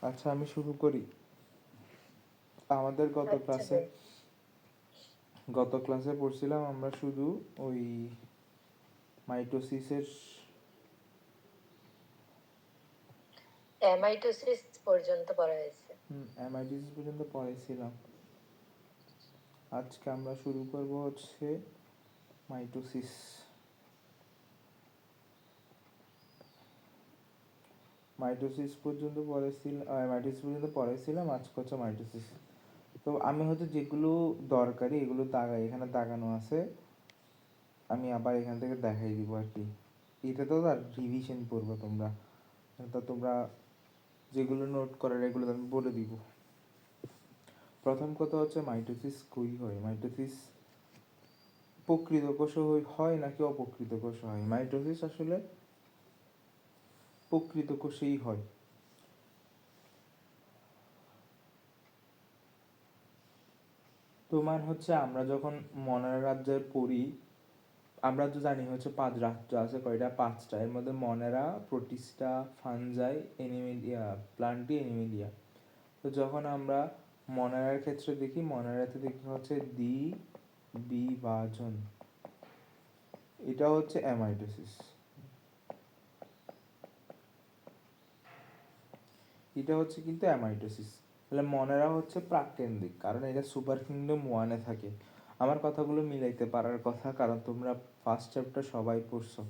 আচ্ছা, আমি শুরু করি। আমাদের আচ্ছা ভাই। গত ক্লাসে পড়ছিলাম আমরা শুধু ওই মাইটোসিসের অ্যামাইটোসিস পর্যন্ত পড়া হয়েছে। অ্যামাইটোসিস পর্যন্ত পড়াইছিলাম। আজকে আমরা শুরু করব হচ্ছে মাইটোসিস। মাইটোসিস পর্যন্ত পড়াইছিলাম, আজকে হচ্ছে মাইটোসিস। তো আমি হচ্ছে যেগুলো দরকারি এগুলো এখানে দাগানো আছে, আমি আবার এখান থেকে দেখাই দিব আর কি। এটা তো আর রিভিশন পড়বো তোমরা, তো তোমরা যেগুলো নোট করার এগুলো আমি বলে দিব। প্রথম কথা হচ্ছে মাইটোসিস কই হয়। মাইটোসিস প্রকৃত কোষে হয় নাকি অপ্রকৃত কোষে হয়? মাইটোসিস আসলে প্রকৃত কোষেই হয়। তোমার হচ্ছে আমরা যখন মনারা রাজ্যে পড়ি, আমরা তো জানি হচ্ছে 5 রাজ্য আছে। কয়টা? 5টা। এর মধ্যে Monera, Protista, fungi, Animalia, Plantae, Animalia. তো যখন আমরা মনারার ক্ষেত্রে দেখি, মনারাতে দেখি হচ্ছে বিভাজন। এটা হচ্ছে অ্যামাইটোসিস। এটা হচ্ছে কিন্তু অ্যামাইটোসিস। তাহলে মনেরা হচ্ছে প্রাককেন্দ্রিক, কারণ এটা সুপার কিংডম 1-এ থাকে। আমার কথাগুলো মিলাইতে পারার কথা, কারণ তোমরা ফার্স্ট চ্যাপ্টার সবাই পড়ছো।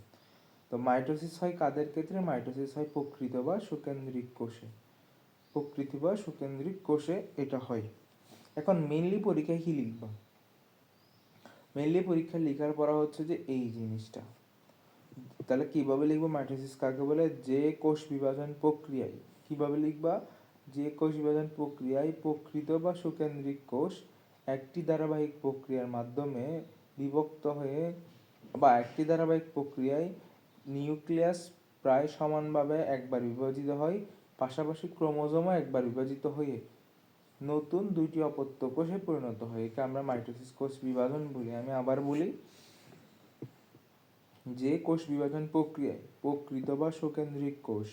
তো মাইটোসিস হয় কাদের ক্ষেত্রে? মাইটোসিস হয় প্রকৃত বা সুকেন্দ্রিক কোষে। প্রকৃতি বা সুকেন্দ্রিক কোষে এটা হয়। এখন মেইনলি পরীক্ষায় কি লিখবা? মেইনলি পরীক্ষা লেখার পড়া হচ্ছে যে এই জিনিসটা। তাহলে কিভাবে লিখবো মাইটোসিস কাকে বলে? যে কোষ বিভাজন প্রক্রিয়ায়। কিভাবে লিখবা? যে কোষ বিভাজন প্রক্রিয়ায় প্রকৃত বা সুকেন্দ্রিক কোষ একটি ধারাবাহিক প্রক্রিয়ার মাধ্যমে বিভক্ত হয়ে বা একটি ধারাবাহিক প্রক্রিয়ায় নিউক্লিয়াস প্রায় সমানভাবে একবার বিভাজিত হয়, পাশাপাশি ক্রোমোজোমও একবার বিভাজিত হয়ে নতুন দুইটি অপত্য কোষে পরিণত হয়। একে আমরা মাইটোসিস কোষ বিভাজন বলি। আমি আবার বলি, যে কোষ বিভাজন প্রক্রিয়ায় প্রকৃত বা সুকেন্দ্রিক কোষ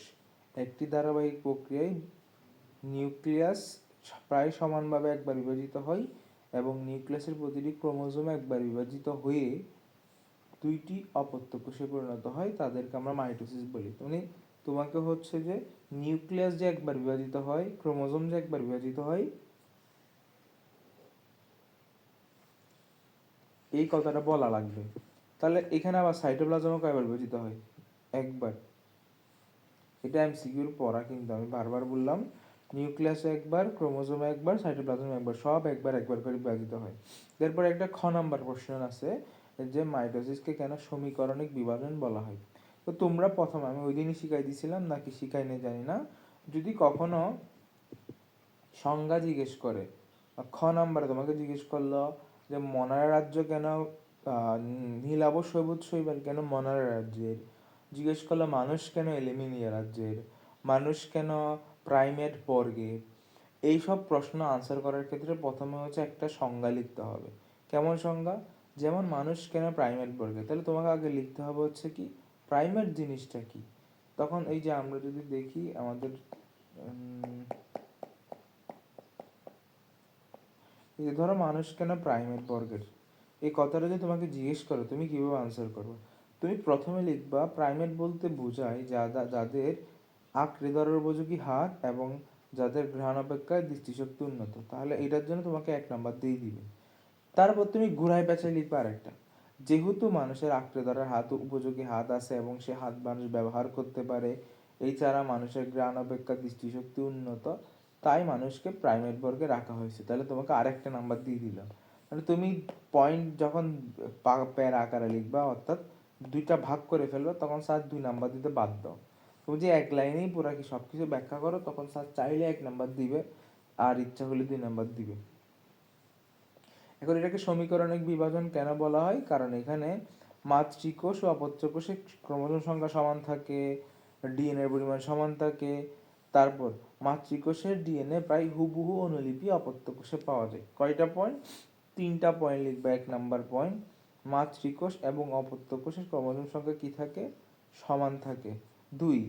একটি ধারাবাহিক প্রক্রিয়ায় নিউক্লিয়াস প্রায় সমানভাবে একবার বিভাজিত হয় এবং নিউক্লিয়াসের প্রতিটি ক্রোমোজোম একবার বিভাজিত হয়ে দুইটি অপত্য কোষে পরিণত হয়, তাদেরকে আমরা মাইটোসিস বলি। মানে তোমাকে হচ্ছে যে নিউক্লিয়াস যে একবার বিভাজিত হয়, ক্রোমোজোম যে একবার বিভাজিত হয়, এই কথাটা বলা লাগবে। তাহলে এখানে আবার সাইটোপ্লাজমও কয়বার বিভাজিত হয়? একবার। এটা এমসিকিউর পড়া, কিন্তু আমি বারবার বললাম নিউক্লিয়াসে একবার, ক্রোমোজোমে একবার, সাইটোপ্লাজমে একবার, সব একবার একবার করে বিভাজিত হয়। এরপর একটা খ নাম্বার প্রশ্ন আছে যে মাইটোসিসকে কেন সমীকরণিক বিভাজন বলা হয়। তো তোমরা প্রথম, আমি ওই দিনই শিখাই দিয়েছিলাম নাকি শিখাই নেই জানি না, যদি কখনো সংজ্ঞা জিজ্ঞেস করে, খ নাম্বারে তোমাকে জিজ্ঞেস করলো যে মনারা রাজ্য কেন নীলাভ সবুজ শৈবাল কেন মনারা রাজ্যের, জিজ্ঞেস করলো মানুষ কেন এলিমিনিয়া রাজ্যের, মানুষ কেন প্রাইমেট বর্গের, এইসব প্রশ্ন আনসার করার ক্ষেত্রে প্রথমে হচ্ছে একটা সংজ্ঞা লিখতে হবে। কেমন সংজ্ঞা? যেমন মানুষ কেন প্রাইমেট বর্গের, তাহলে তোমাকে আগে লিখতে হবে হচ্ছে কি প্রাইমেট জিনিসটা কি। তখন এই যে আমরা যদি দেখি আমাদের এই ধরো মানুষ কেন প্রাইমেট বর্গের, এই কথাটা যদি তোমাকে জিজ্ঞেস করো তুমি কিভাবে আনসার করবে? তুমি প্রথমে লিখবা প্রাইমেট বলতে বোঝায় যাদের আঁকড়ে ধরার উপযোগী হাত এবং যাদের ঘ্রাণ অপেক্ষায় দৃষ্টিশক্তি উন্নত। তাহলে এটার জন্য তোমাকে 1 নাম্বার দিয়ে দিবে। তারপর তুমি ঘুরায় পেঁচায় লিখবা আরেকটা, যেহেতু মানুষের আঁকড়ে ধরার হাত উপযোগী হাত আছে এবং সে হাত মানুষ ব্যবহার করতে পারে, এছাড়া মানুষের ঘ্রাণ অপেক্ষা দৃষ্টিশক্তি উন্নত, তাই মানুষকে প্রাইমেট বর্গে রাখা হয়েছে। তাহলে তোমাকে আরেকটা নাম্বার দিয়ে দিলাম। মানে তুমি পয়েন্ট যখন প্যারা আকারে লিখবা, অর্থাৎ দুইটা ভাগ করে ফেলবে, তখন স্যার 2 নাম্বার দিতে বাধ্য। তুমি যে এক লাইনেই পুরো কি সবকিছু ব্যাখ্যা করো, তখন স্যার চাইলে 1 নাম্বার দিবে আর ইচ্ছা হলে 2 নাম্বার দিবে। এখন এটাকে সমীকরণিক বিভাজন কেন বলা হয়? কারণ এখানে মাতৃকোষ ও অপত্য কোষে ক্রোমোজোম সংখ্যা সমান থাকে, ডিএনএর পরিমাণ সমান থাকে। তারপর মাতৃকোষের ডিএনএ প্রায় হুবহু অনুলিপি অপত্য কোষে পাওয়া যায়। কয়টা পয়েন্ট? 3টা পয়েন্ট লিখবে। 1 নাম্বার পয়েন্ট, মাতৃকোষ এবং অপত্য কোষের ক্রোমোজোম সংখ্যা কি থাকে? সমান থাকে। 2,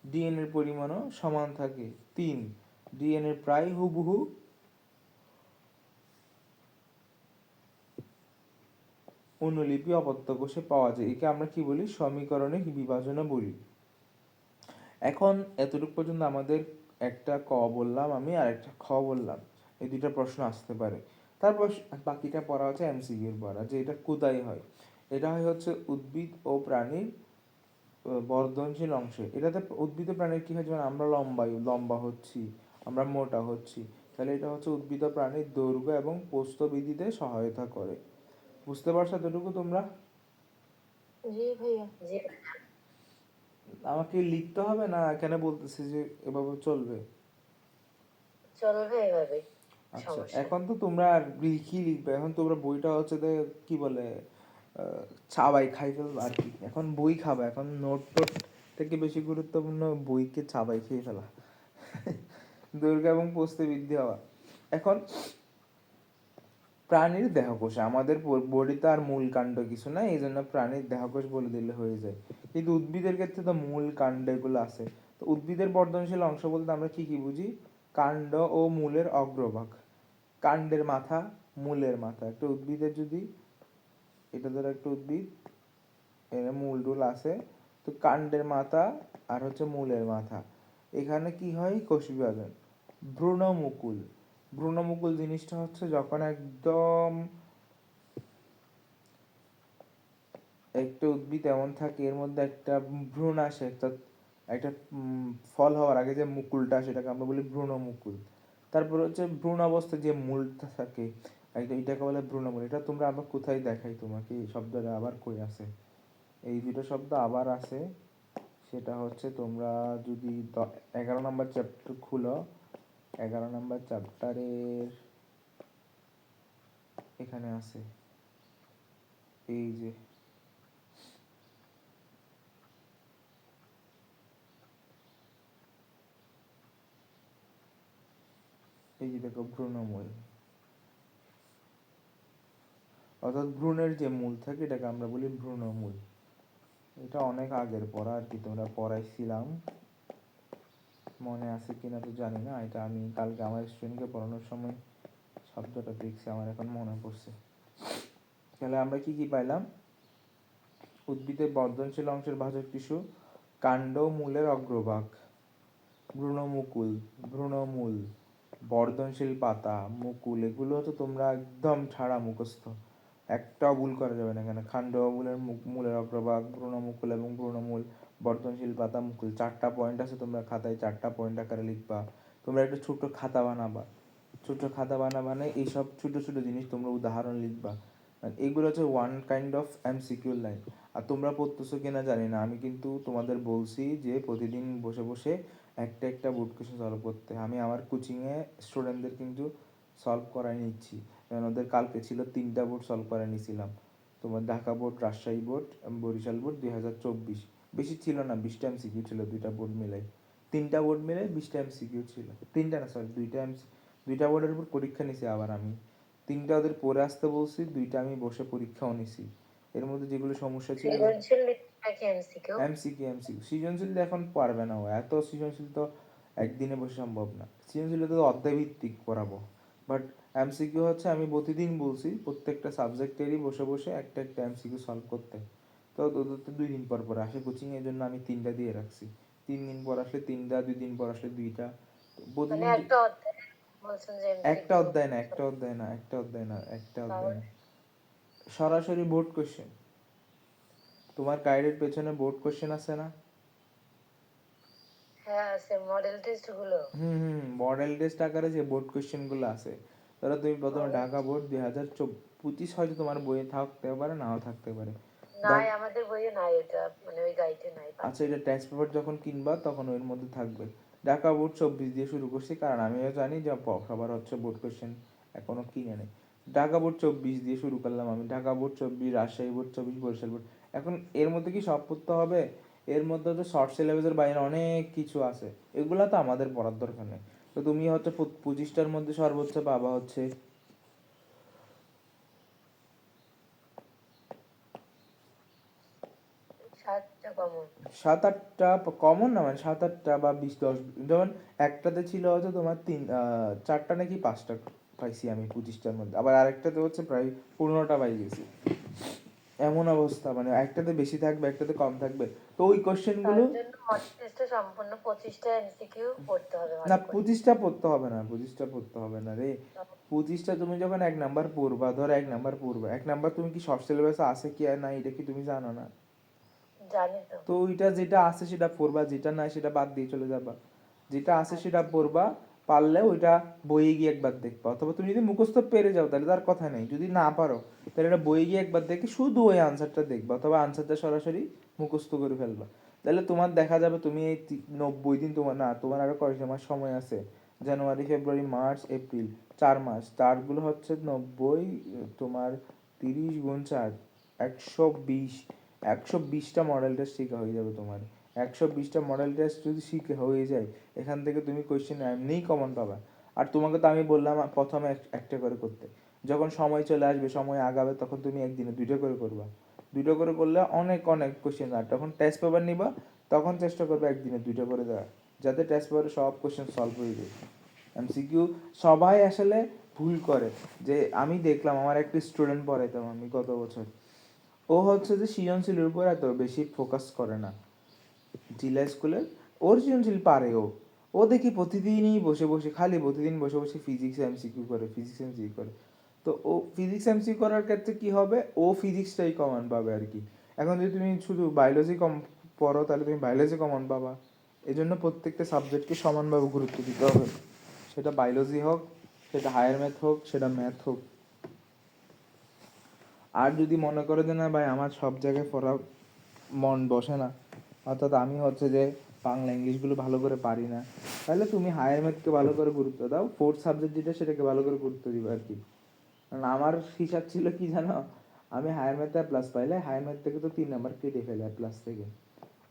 ডিএনএর পরিমাণও সমান থাকে। 3, ডিএনএ প্রায় হুবহু অনুলিপি অপত্য কোষে পাওয়া যায়, একে আমরা কি বলি, সমীকরণে বিভাজনে বলি। এখন এতটুকু পর্যন্ত আমাদের একটা ক বললাম আমি আর একটা খ বললাম, এই দুইটা প্রশ্ন আসতে পারে। তারপর বাকিটা পড়া হচ্ছে এমসিকিউর পড়া, যে এটা কোথায় হয়। এটা হয় হচ্ছে উদ্ভিদ ও প্রাণীর বর্ধনশীল অংশে। এটাতে উদ্ভিদ ও প্রাণীর কি হয়, যেমন আমরা লম্বা হচ্ছি, আমরা মোটা হচ্ছি, তাহলে এটা হচ্ছে উদ্ভিদ ও প্রাণীর দৈর্ঘ্য এবং প্রস্থ বৃদ্ধিতে সহায়তা করে। বুঝতে পারছো এতটুকু তোমরা? জি ভাইয়া। জি আমাকে লিখতে হবে না এখানে বলতেছি যে এভাবে চলবে? চলবে এভাবে, আচ্ছা, সমস্যা এখন নেই। তো তোমরা আর লিখবে, এখন তোমরা বইটা হচ্ছে যে কি বলে চাবাই খাই ফেলবে আর কি। এখন বই খাবে, এখন নোট টোট থেকে বেশি গুরুত্বপূর্ণ বইকে চাবাই খেয়ে ফেলা। দৈর্ঘ্য এবং প্রস্থে বৃদ্ধি হওয়া। এখন প্রাণীর দেহকোষ, আমাদের বডিতে আর মূল কাণ্ড কিছু নাই, এই জন্য প্রাণীর দেহকোষ বলে দিলে হয়ে যায়। কিন্তু উদ্ভিদের ক্ষেত্রে তো মূল কাণ্ড এগুলো আছে। তো উদ্ভিদের বর্ধনশীল অংশ বলতে আমরা কি কি বুঝি? কাণ্ড ও মূলের অগ্রভাগ, কাণ্ডের মাথা, মূলের মাথা। একটা উদ্ভিদের যদি, এটা ধরো একটা উদ্ভিদ, এর মূল টুল আছে, তো কাণ্ডের মাথা আর হচ্ছে মূলের মাথা, এখানে কি হয়, কোষ বিভাজন। ভ্রূণমুকুল, ভ্রূণমুকুল জিনিসটা হচ্ছে যখন একদম একটা উদ্ভিদ এমন থাকে এর মধ্যে একটা ভ্রূণ আসে, একটা একটা ফল হওয়ার আগে যে মুকুলটা, সেটাকে আমরা বলি ভ্রূণমুকুল। তারপর হচ্ছে ভ্রূণ অবস্থায় যে মূলটা থাকে, এটাকে বলে ভ্রূণমূল। এটা তোমরা আবার কোথায় দেখাই তোমাকে, এই শব্দটা আবার কই আছে, এই দুটো শব্দ আবার আছে। সেটা হচ্ছে তোমরা যদি 11 নম্বর চ্যাপ্টার খুলো, 11 নম্বর চ্যাপ্টারের এখানে আছে, এই যে এই যে দেখো ভ্রূণমূল, অর্থাৎ ভ্রূণের যে মূল থাকে এটাকে আমরা বলি ভ্রূণমূল। এটা অনেক আগের পড়া আর কি, তোমরা পড়াইছিলাম, মনে আছে কিনা তো জানি না। এটা আমি কালকে আমার স্টুডেন্টকে পড়ানোর সময় শব্দটা দেখছি, আমার এখন মনে পড়ছে। তাহলে আমরা কি কি পাইলাম? উদ্ভিদের বর্ধনশীল অংশের ভাজক টিস্যু, কাণ্ড মূলের অগ্রভাগ, ভ্রূণমুকুল, ভ্রূণমূল, বর্ধনশীল পাতা, মুকুল, এগুলো তো তোমরা একদম ছাড়া মুখস্থ, একটাও ভুল করা যাবে না এখানে। কাণ্ড মূলের মূলের অগ্রভাগ, ভ্রূণমুকুল এবং ভ্রূণমূল, বর্ধনশীল পাতা, মুকুল, 4টা পয়েন্ট আছে, তোমরা খাতায় 4টা পয়েন্ট আকারে লিখবা। তোমরা একটা ছোট খাতা বানাবা, ছোট খাতা বানাবানে এইসব ছোট ছোট জিনিস তোমরা উদাহরণ লিখবা। এগুলো হচ্ছে one kind of MCQ line. আর তোমরা পড়তেছো কিনা জানি না, আমি কিন্তু তোমাদের বলছি যে প্রতিদিন বসে বসে একটা একটা বোর্ড কোশ্চেন সলভ করতে। আমি আমার কোচিংয়ে স্টুডেন্টদের কিন্তু সলভ করাই নিচ্ছি, কারণ ওদের কালকে ছিল 3টা বোর্ড সলভ করাই নিয়েছিলাম। তোমার Dhaka board, Rajshahi board, Barishal board 2024, বেশি ছিল না, 20টা এমসিকিউ ছিল দুইটা বোর্ড মিলাই। 3টা বোর্ড মিলে 20টা এমসিকিউ ছিল, 3টা না সরি 2টা দুইটা বোর্ডের উপর পরীক্ষা নিছি আবার আমি। 3টা ওদের পড়ে আসতে বলছি, 2টা আমি বসে পরীক্ষাও নিছি। এর মধ্যে যেগুলো সমস্যা ছিল, সৃজনশীল নাকি এমসিকিউ? এমসিকিউ সৃজনশীল এখন পারবে না, ও এত সৃজনশীল তো একদিনে বসে সম্ভব না। সৃজনশীল তো অধ্যায় ভিত্তিক পড়াবো, বাট এমসিকিউ হচ্ছে আমি প্রতিদিন বলছি প্রত্যেকটা সাবজেক্টেরই বসে বসে একটা একটা এমসিকিউ সলভ করতে। তো ওদের তো 2 দিন পর পর আসে কোচিং, এর জন্য আমি 3টা দিয়ে রাখছি। 3 দিন পর আসলে 3টা, 2 দিন পর আসলে 2টা, মানে প্রতিদিন। একটা অধ্যায় বলছেন যে একটা এমসিকিউ? অধ্যায় না, একটা অধ্যায় না, একটা অধ্যায় না, একটা অধ্যায় তাহলে না, সরাসরি বোর্ড কোশ্চেন। তোমার গাইডের পেছনে বোর্ড কোশ্চেন আছে না? হ্যাঁ আছে, মডেল টেস্ট গুলো। মডেল টেস্ট আকারে যে বোর্ড কোশ্চেন গুলো আছে, ধরো তুমি প্রথমে ঢাকা বোর্ড 2025 হয়তো তোমার বইয়ে থাকতে পারে, নাও থাকতে পারে। নাই, আমাদের বইয়ে নাই এটা, মানে ওই গাইডে নাই। আচ্ছা, এটা টেক্সট পেপার যখন কিনবা তখন ওর মধ্যে থাকবে। ঢাকা বোর্ড 24 দিয়ে শুরু করছি, কারণ আমিও জানি যে সবার হচ্ছে বোর্ড কোশ্চেন এখনো কিনে নেই। ঢাকা বোর্ড 24 দিয়ে শুরু করলাম আমি, Dhaka board 24, Rajshahi board 24, Barishal board. এখন এর মধ্যে কি সব পড়তে হবে? এর মধ্যে তো শর্ট সিলেবাসের বাইরে অনেক কিছু আছে, এগুলা তো আমাদের পড়ার দরকার নেই। তো তুমি হচ্ছে 25টার মধ্যে সর্বোচ্চ পাবা হচ্ছে, 7টা কমন? 7-8টা কমন না, মানে 7-8টা বা 20-10, যেমন একটাতে ছিল হচ্ছে তোমার 4টা নাকি 5টা পাইছি আমি 25টার মধ্যে, আবার আরেকটাতে হচ্ছে প্রায় 15টা পাই গেছি। এমন অবস্থা, মানে একটাতে বেশি থাকবে একটাতে কম থাকবে। তো ওই কোশ্চেনগুলো তার জন্য মক টেস্টে সম্পূর্ণ 25টা এমসিকিউ পড়তে হবে না, ভালো করে। 25টা পড়তে হবে না, 25টা পড়তে হবে না রে। 25টা তুমি যখন 1 নাম্বার পড়বা, ধরো 1 নাম্বার পড়বা, 1 নাম্বার তুমি কি সব সিলেবাসে আছে কি আর না এটা কি তুমি জানো না? জানি তো। তো ওইটা যেটা আছে সেটা পড়বা, যেটা নাই সেটা বাদ দিয়ে চলে যাবা। যেটা আছে সেটা আচ্ছা। পড়বা, পারলে ওইটা বইয়ে গিয়ে একবার দেখবা, অথবা তুমি যদি মুখস্থ পেরে যাও তাহলে তার কথা নেই, যদি না পারো তাহলে এটা বইয়ে গিয়ে একবার দেখে শুধু ওই আনসারটা দেখবা, অথবা আনসারটা সরাসরি মুখস্থ করে ফেলবা। তাহলে তোমার দেখা যাবে তুমি এই 90 দিন, তোমার না, তোমার আরো কয় মাস সময় আছে, জানুয়ারি ফেব্রুয়ারি মার্চ এপ্রিল, 4 মাস, চারগুলো হচ্ছে 90, তোমার 30 × 4 120, 120টা মডেল টেস্ট শিখা হয়ে যাবে তোমার। 120টা মডেল টেস্ট যদি শিখে হয়ে যায়, এখান থেকে তুমি কোয়েশ্চেন এমনিই কমন পাবা। আর তোমাকে তো আমি বললাম প্রথমে একটা করে করতে, যখন সময় চলে আসবে, সময় আগাবে, তখন তুমি একদিনে 2টা করে করবা। 2টা করে করলে অনেক অনেক কোয়েশ্চেন, আর তখন টেস্ট পেপার নিবা, তখন চেষ্টা করবে একদিনে 2টা করে দেওয়া, যাতে টেস্ট পেপারে সব কোয়েশ্চেন সলভ হয়ে যায়। এমসিকিউ সবাই আসলে ভুল করে, যে আমি দেখলাম আমার একটা স্টুডেন্ট পড়াইতাম আমি গত বছর, ও হচ্ছে যে সৃজনশীলের উপর এত বেশি ফোকাস করে না জিলা স্কুলে। ওর সৃজনশীল পারে, ও দেখি প্রতিদিনই বসে বসে, খালি প্রতিদিন বসে বসে ফিজিক্স এমসিকিউ করে, ফিজিক্স এমসিকিউ করে। তো ও ফিজিক্স এমসিকিউ করার ক্ষেত্রে কি হবে, ও ফিজিক্সটাই কমন পাবে আর কি। এখন যদি তুমি শুধু বায়োলজি কম পড়ো তাহলে তুমি বায়োলজি কমন পাবা। এই জন্য প্রত্যেকটা সাবজেক্টকে সমানভাবে গুরুত্ব দিতে হবে, সেটা বায়োলজি হোক, সেটা হায়ার ম্যাথ হোক, সেটা ম্যাথ হোক। আর যদি মনে করো যে না ভাই আমার সব জায়গায় পড়া মন বসে না, অর্থাৎ আমি হচ্ছে যে বাংলা ইংলিশগুলো ভালো করে পারি না, তাহলে তুমি হায়ার ম্যাথকে ভালো করে গুরুত্ব দাও, ফোর্থ সাবজেক্ট যেটা সেটাকে ভালো করে গুরুত্ব দিবে আর কি। কারণ আমার হিসাব ছিল কি জানো, আমি হায়ার ম্যাথে প্লাস পাইলে হায়ার ম্যাথ থেকে তো 3 নাম্বার কেটে ফেলে প্লাস থেকে,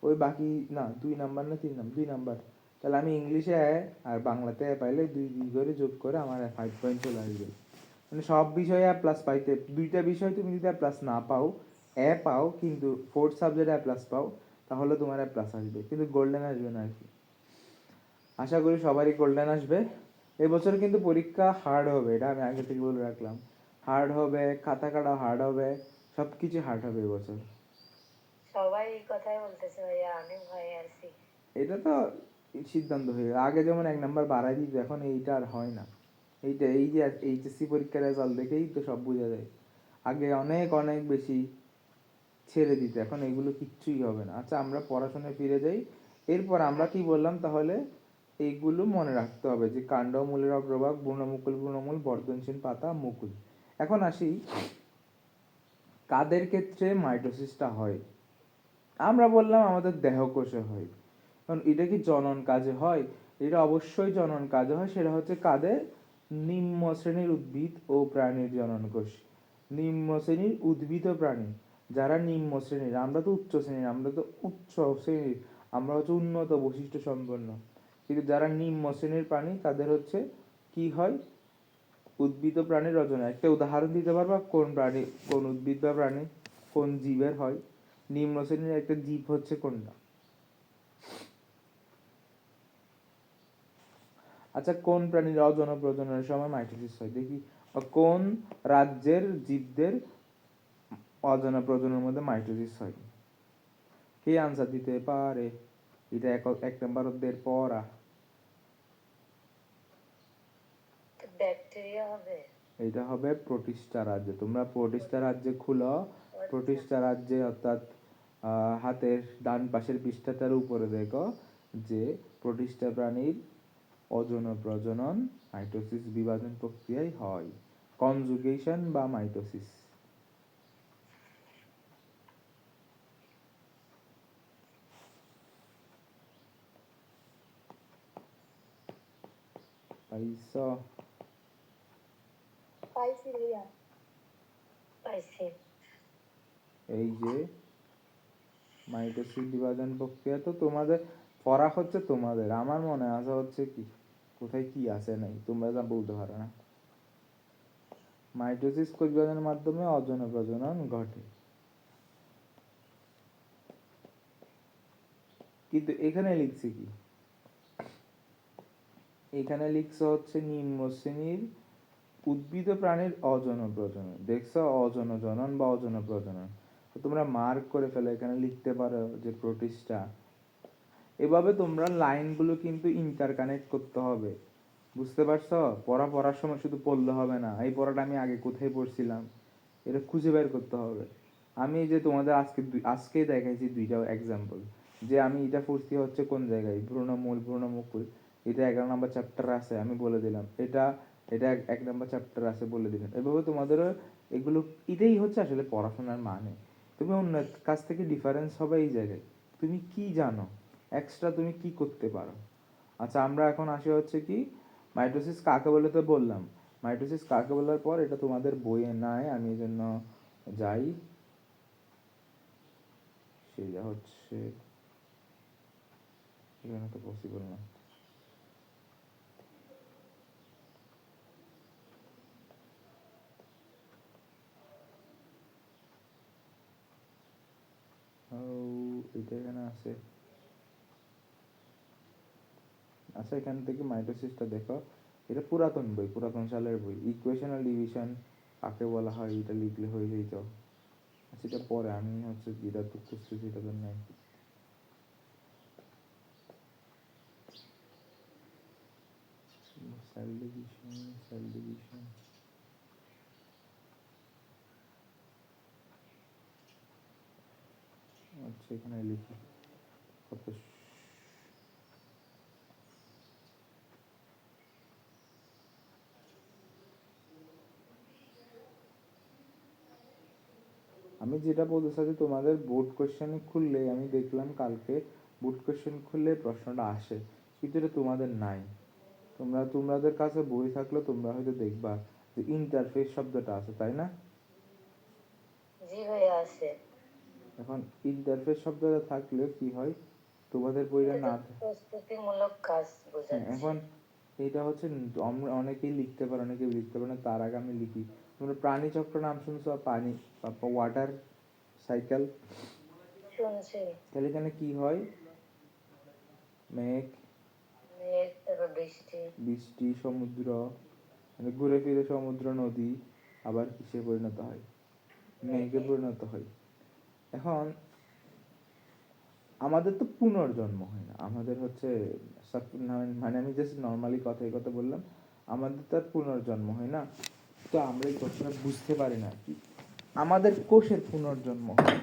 ওই বাকি না 2 নাম্বার না 3 নাম্বার, 2 নাম্বার, তাহলে আমি ইংলিশে আর বাংলাতে পাইলে 2 2 করে যোগ করে আমার 5 পয়েন্ট চলে আসবে। মানে সব বিষয়ে প্লাস পাইতে, 2টা বিষয় তুমি যদি প্লাস না পাও, পাও কিন্তু ফোর্থ সাবজেক্টে প্লাস পাও, তাহলে তোমার প্লাস আসবে, কিন্তু গোল্ডেন আসবে না আর কি। আশা করি সবারই গোল্ডেন আসবে। এবছর কিন্তু পরীক্ষা হার্ড হবে, এটা আমি আগে থেকে বলে রাখলাম। হার্ড হবে, খাতা কাটা হার্ড হবে, সব কিছু হার্ড হবে এবছর। সবাই এই কথাই বলতেছে ভাইয়া, অনেক ভয়ে আছি। এটা তো সিদ্ধান্ত হয়ে গেছে। আগে যেমন 1 নাম্বার বাড়াই দিত, এখন এইটা আর হয় না। এইটা এই যে এইচএসসি পরীক্ষার রেজাল্ট দেখেই তো সব বোঝা যায়। আগে অনেক অনেক বেশি ছেড়ে দিতে, এখন এগুলো কিচ্ছুই হবে না। আচ্ছা আমরা পড়াশোনায় ফিরে যাই। এরপর আমরা কি বললাম তাহলে, এইগুলো মনে রাখতে হবে যে কাণ্ড মূলের অগ্রভাগ, গুণমুকুল গুণমূল, বর্ধনশীল পাতা মুকুল। এখন আসি কাদের ক্ষেত্রে মাইটোসিসটা হয়। আমরা বললাম আমাদের দেহকোষে হয়, কারণ এটা কি জনন কাজে হয়? এটা অবশ্যই জনন কাজে হয়। সেটা হচ্ছে কাদের? নিম্ন শ্রেণীর উদ্ভিদ ও প্রাণীর জনন কোষ। নিম্ন শ্রেণীর উদ্ভিদ ও প্রাণী, যারা নিম্ন শ্রেণীর, আমরা তো উচ্চ শ্রেণীর, আমরা তো উচ্চ শ্রেণীর, আমরা হচ্ছে উন্নত বৈশিষ্ট্য সম্পন্ন। কিন্তু যারা নিম্ন শ্রেণীর প্রাণী তাদের হচ্ছে কি হয়, উদ্ভিদ ও প্রাণীর রচনা। একটা উদাহরণ দিতে পারবা কোন প্রাণী, কোন উদ্ভিদ বা প্রাণী, কোন জীবের হয়? নিম্ন শ্রেণীর একটা জীব হচ্ছে কোনটা? আচ্ছা কোন প্রাণীর অযৌন প্রজননের সময় মাইটোসিস হয় দেখি, বা কোন রাজ্যের জীবদের অযৌন প্রজননের মধ্যে মাইটোসিস হয়? কে আনসার দিতে পারে? এটা 1 নাম্বার অধ্যায়ের পড়া। ব্যাকটেরিয়া হবে। এটা হবে প্রোটিস্টা রাজ্যে। তোমরা প্রোটিস্টা রাজ্যে খুলো, আচ্ছা। প্রোটিস্টা রাজ্যে অর্থাৎ হাতের ডান পাশের পৃষ্ঠাটার উপরে দেখো যে প্রোটিস্টা প্রাণীর অযৌন প্রজনন মাইটোসিস বিভাজন প্রক্রিয়ায় হয়, কনজুগেশন বা মাইটোসিস। পাইছো? পাইছি ভাইয়া। পাইছি। এই যে মাইটোসিস বিভাজন প্রক্রিয়া তো তোমাদের পড়া হচ্ছে, তোমাদের আমার মনে আছে হচ্ছে কি কোথায় কি আছে নাই তোমরা যা বলতে পারো না। মাইটোসিস কোষ বিভাজনের মাধ্যমে অযৌন প্রজনন ঘটে। কিন্তু এখানে লিখছি কি, এখানে লিখছে হচ্ছে নিম্ন শ্রেণীর উদ্ভিদ ও প্রাণীর অযৌন প্রজনন, দেখছো অযৌন জনন বা অযৌন প্রজনন। তো তোমরা মার্ক করে ফেলো, এখানে লিখতে পারো যে প্রোটিস্টা। এভাবে তোমরা লাইনগুলো কিন্তু ইন্টার কানেক্ট করতে হবে, বুঝতে পারছো? পড়ার সময় শুধু পড়লে হবে না, এই পড়াটা আমি আগে কোথায় পড়ছিলাম এটা খুঁজে বের করতে হবে। আমি যে তোমাদের আজকেই দেখাইছি দুইটা এক্সাম্পল, যে আমি এটা পড়ছি হচ্ছে কোন জায়গায়, ভ্রূণমূল ভ্রূণমুকুল, এটা 11 নম্বর চ্যাপ্টার আছে, আমি বলে দিলাম। এটা এটা 1 নম্বর চ্যাপ্টার আছে, বলে দিলাম। এভাবে তোমাদেরও এগুলো, এটাই হচ্ছে আসলে পড়াশোনার মানে। তুমি অন্য কাছ থেকে ডিফারেন্স হবে এই জায়গায়, তুমি কি জানো, এক্সট্রা তুমি কি করতে পারো। আচ্ছা, আমরা এখন আসি হচ্ছে কি মাইটোসিস কাকে বলে, তো বললাম। মাইটোসিস কাকে বলার পর এটা তোমাদের বইয়ে নাই, আমি এই জন্য যাই, সেটা হচ্ছে এখানে তো পসিবল না। ও, এটা এখানে আছে। আচ্ছা, এখান থেকে মাইটোসিসটা দেখো, এটা পুরাতন বই, পুরাতন সালের বই। ইকুয়েশনাল ডিভিশন কাকে বলা হয় এটা লিখলে হয়ে যেত। আচ্ছা, এটা পরে, আমি হচ্ছে যেটা তো খুঁজতেছি এটা তো নাই। সেল ডিভিশন, সেল ডিভিশন, আচ্ছা এখানে লিখি কত। আমি যেটা বলতে চাচ্ছি, তোমাদের বোর্ড কোশ্চেন খুললে, আমি দেখলাম কালকে বোর্ড কোশ্চেন খুললে প্রশ্নটা আসে, কিন্তু এটা তোমাদের নাই। তোমাদের কাছে বই থাকলে তোমরা হয়তো দেখবা যে ইন্টারফেস শব্দটা আছে, তাই না? জি ভাইয়া আছে। এখন ইন্টারফেস শব্দটা থাকলে কি হয়, তোমাদের বইটা এটা তো না প্রস্তুতিমূলক কাজ হ্যাঁ, বোঝাচ্ছে। এখন এটা হচ্ছে আমরা অনেকেই লিখতে পারে, অনেকেই লিখতে পারে না, তার আগে আমি লিখি। তোমরা প্রাণী চক্র নাম শুনছো? পানি, ওয়াটার সাইকেল। শুনছি। তাহলে এখানে কি হয়, মেঘ, মেঘ, তারপর বৃষ্টি। বৃষ্টি, সমুদ্র, মানে ঘুরে ফিরে সমুদ্র, নদী, আবার কিসে পরিণত হয়, মেঘে মেঘে। পরিণত হয়। এখন আমাদের তো পুনর্জন্ম হয় না, আমাদের হচ্ছে মানে আমি জাস্ট নর্মালি কথায় কথা বললাম, আমাদের তো আর পুনর্জন্ম হয় না। তো আমরা এই কথাটা বুঝতে পারি না কি, আমাদের কোষের পুনর্জন্ম হয়,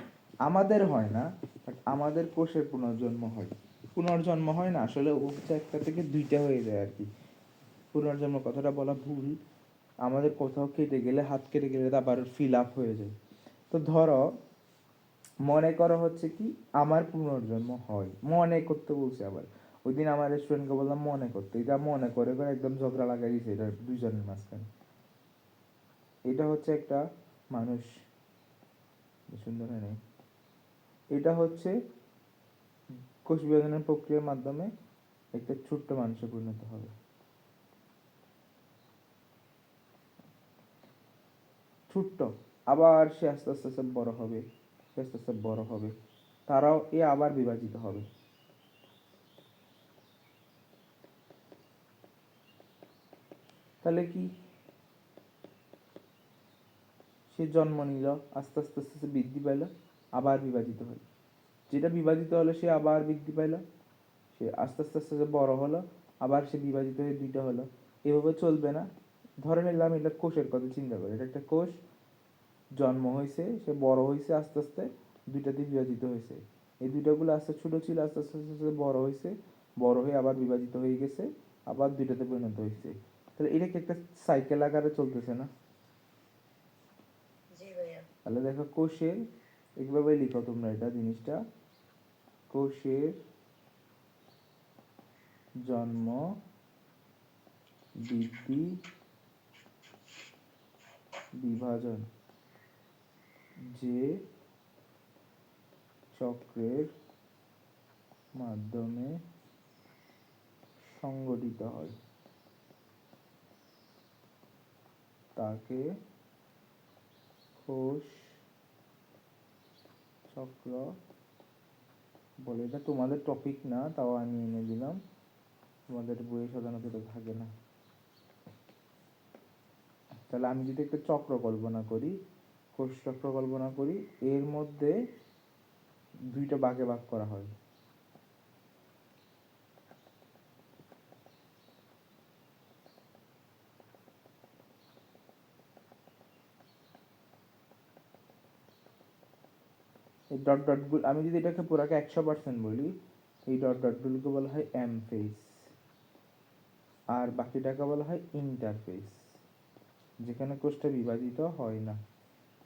আমাদের হয় না, বাট আমাদের কোষের পুনর্জন্ম হয়। পুনর্জন্ম হয় না, আসলে ও হচ্ছে একটা থেকে দুইটা হয়ে যায় আর কি। পুনর্জন্ম কথাটা বলা ভুল, আমাদের কোথাও কেটে গেলে, হাত কেটে গেলে আবার ফিল আপ হয়ে যায়। তো ধরো, মনে করো হচ্ছে কি আমার পুনর্জন্ম হয়, মনে করতে বলছে আবার। ওই দিন আমার রেস্টুরেন্টকে বললাম মনে করতে, এটা মনে করে করে একদম ঝগড়া লাগাই দিয়েছে এটা দুইজনের মাঝখানে। এটা হচ্ছে একটা মানুষ, সুন্দর হয় নাই, এটা হচ্ছে কোষ বিভাজনের প্রক্রিয়ার মাধ্যমে একটা ছোট্ট মানুষে পরিণত হবে। ছোট্ট, আবার সে আস্তে আস্তে আস্তে বড় হবে, সে আস্তে আস্তে বড় হবে, তারাও এ আবার বিভাজিত হবে। তাহলে কি, সে জন্ম নিল, আস্তে আস্তে আস্তে আস্তে বৃদ্ধি পাইল, আবার বিভাজিত হয়। যেটা বিভাজিত হলো সে আবার বৃদ্ধি পাইল, সে আস্তে আস্তে আস্তে আস্তে বড় হলো, আবার সে বিভাজিত হয়ে দুইটা হলো। এভাবে চলবে না। ধরে নিলাম এটা কোষের কথা চিন্তা করে, এটা একটা কোষ, জন্ম হয়েছে, সে বড় হয়েছে, আস্তে আস্তে দুইটাতে বিভাজিত হয়েছে। এই দুইটাগুলো আস্তে ছোট ছিল, আস্তে আস্তে আস্তে আস্তে বড় হয়েছে, বড় হয়ে আবার বিভাজিত হয়ে গেছে, আবার দুইটাতে পরিণত হয়েছে। তাহলে এটা কি একটা সাইকেল আকারে চলতেছে না? জি ভাইয়া। তাহলে দেখো কোষের, এইভাবে লিখো তোমরা এটা জিনিসটা, কোষের জন্ম, বৃদ্ধি, বিভাজন যে চক্রের মাধ্যমে সংগঠিত হয় তাকে কোষ চক্র বলে এটা তোমাদের টপিক না, তাও আমি এনে দিলাম, তোমাদের বইয়ে সাধারণত এটা থাকে না। তাহলে আমি যদি একটা চক্র কল্পনা করি, কোষ চক্র কল্পনা করি, এর মধ্যে দুইটা ভাগে ভাগ করা হয়। এই ডট ডট গুলো আমি যদি এটাকে পুরাকে 100% বলি, এই ডট ডট গুলোকে বলা হয় এম ফেজ, আর বাকিটাকে বলা হয় ইন্টারফেস, যেখানে কোষটা বিভাজিত হয় না।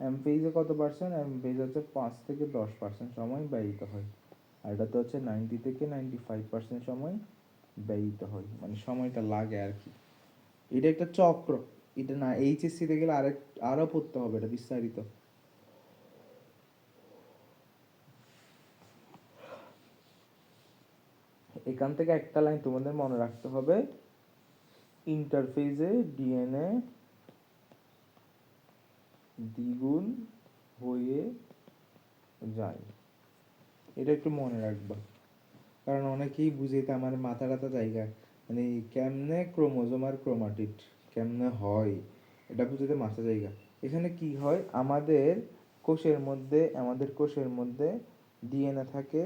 এম ফেজে কত পার্সেন্ট? এম ফেজ হচ্ছে 5 থেকে 10% সময় ব্যয়িত হয়, আর এটাতে হচ্ছে 90 থেকে 95% সময় ব্যয়িত হয়, মানে সময়টা লাগে আর কি। এটা একটা চক্র, এটা না এইচএসসি তে গেলে আরো পড়তে হবে এটা বিস্তারিত। এখান থেকে একটা লাইন তোমাদের মনে রাখতে হবে, ইন্টারফেজে ডিএনএ দ্বিগুণ হয়ে যায়, এটা একটু মনে রাখবা, কারণ অনেকেই বুঝাইতে আমার মাথা টাথা জায়গা, মানে কেমনে ক্রোমোজোম আর ক্রোমাটিড কেমনে হয় এটা বুঝাতে মাথা জায়গা। এখানে কি হয়, আমাদের কোষের মধ্যে ডিএনএ থাকে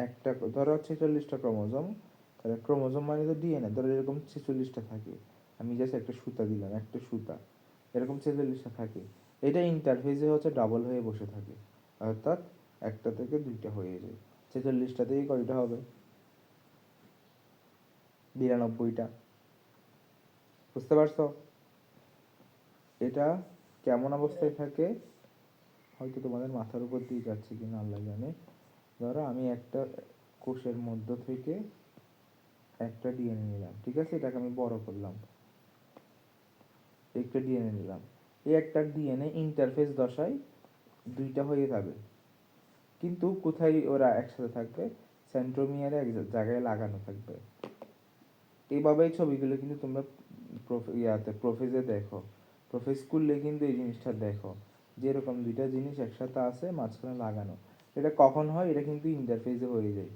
একটা, ধরো 46টা ক্রোমোজোম, তাহলে ক্রোমোজোম মানে তো ডিএনএ, ধরো এরকম 46টা থাকে, আমি জাস্ট একটা সুতা দিলাম, একটা সুতা, এরকম 46টা থাকে। এটা ইন্টারফেসে হচ্ছে ডাবল হয়ে বসে থাকে, অর্থাৎ একটা থেকে দুইটা হয়ে যায়। 46টা থেকে কয়টা হবে? 92টা। বুঝতে পারছো? এটা কেমন অবস্থায় থাকে হয়তো তোমাদের মাথার উপর দিয়ে যাচ্ছে কিনা আল্লাহ জানে। ধরো আমি একটা কোষের মধ্য থেকে একটা ডিএনএ নিলাম, ঠিক আছে, এটাকে আমি বড় করলাম, একটা ডিএনএ নিলাম, এই একটা ডিএনএ ইন্টারফেস দশায় দুইটা হয়ে যাবে, কিন্তু কোথায় ওরা একসাথে থাকবে? সেন্ট্রোমিয়ারে এক জায়গায় লাগানো থাকবে। এইভাবেই ছবিগুলো কিন্তু তোমরা প্রোফেজে দেখো, প্রোফেজ করলে কিন্তু এই জিনিসটা দেখো, যেরকম দুইটা জিনিস একসাথে আছে মাঝখানে লাগানো। এটা কখন হয়? এটা কিন্তু ইন্টারফেসে হয়ে যায়,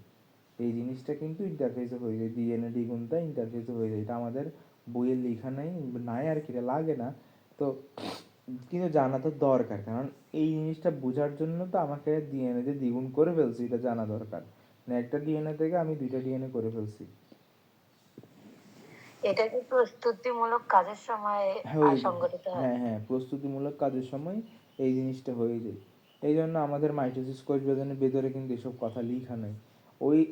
এই জিনিসটা কিন্তু ইন্টারফেসে হয়ে যায়, ডিএনএ দ্বিগুণটা ইন্টারফেসে হয়ে যায়। এটা আমাদের বইয়ের লেখা নাই, নাই আর কি, এটা লাগে না তো, কিন্তু জানা তো দরকার, কারণ এই জিনিসটা বোঝার জন্য তো আমাকে ডিএনএ যে দ্বিগুণ করে ফেলছি এটা জানা দরকার, না একটা ডিএনএ থেকে আমি দুইটা ডিএনএ করে ফেলছি। এটা কি প্রস্তুতিমূলক কাজের সময় হয়ে যায়, সংগঠিত হয়? হ্যাঁ হ্যাঁ, প্রস্তুতিমূলক কাজের সময় এই জিনিসটা হয়ে যায়। এই জন্য আমাদের মাইটোসিস কোষ বিভাজনের ভেতরে কিন্তু এসব কথা লেখা নেই।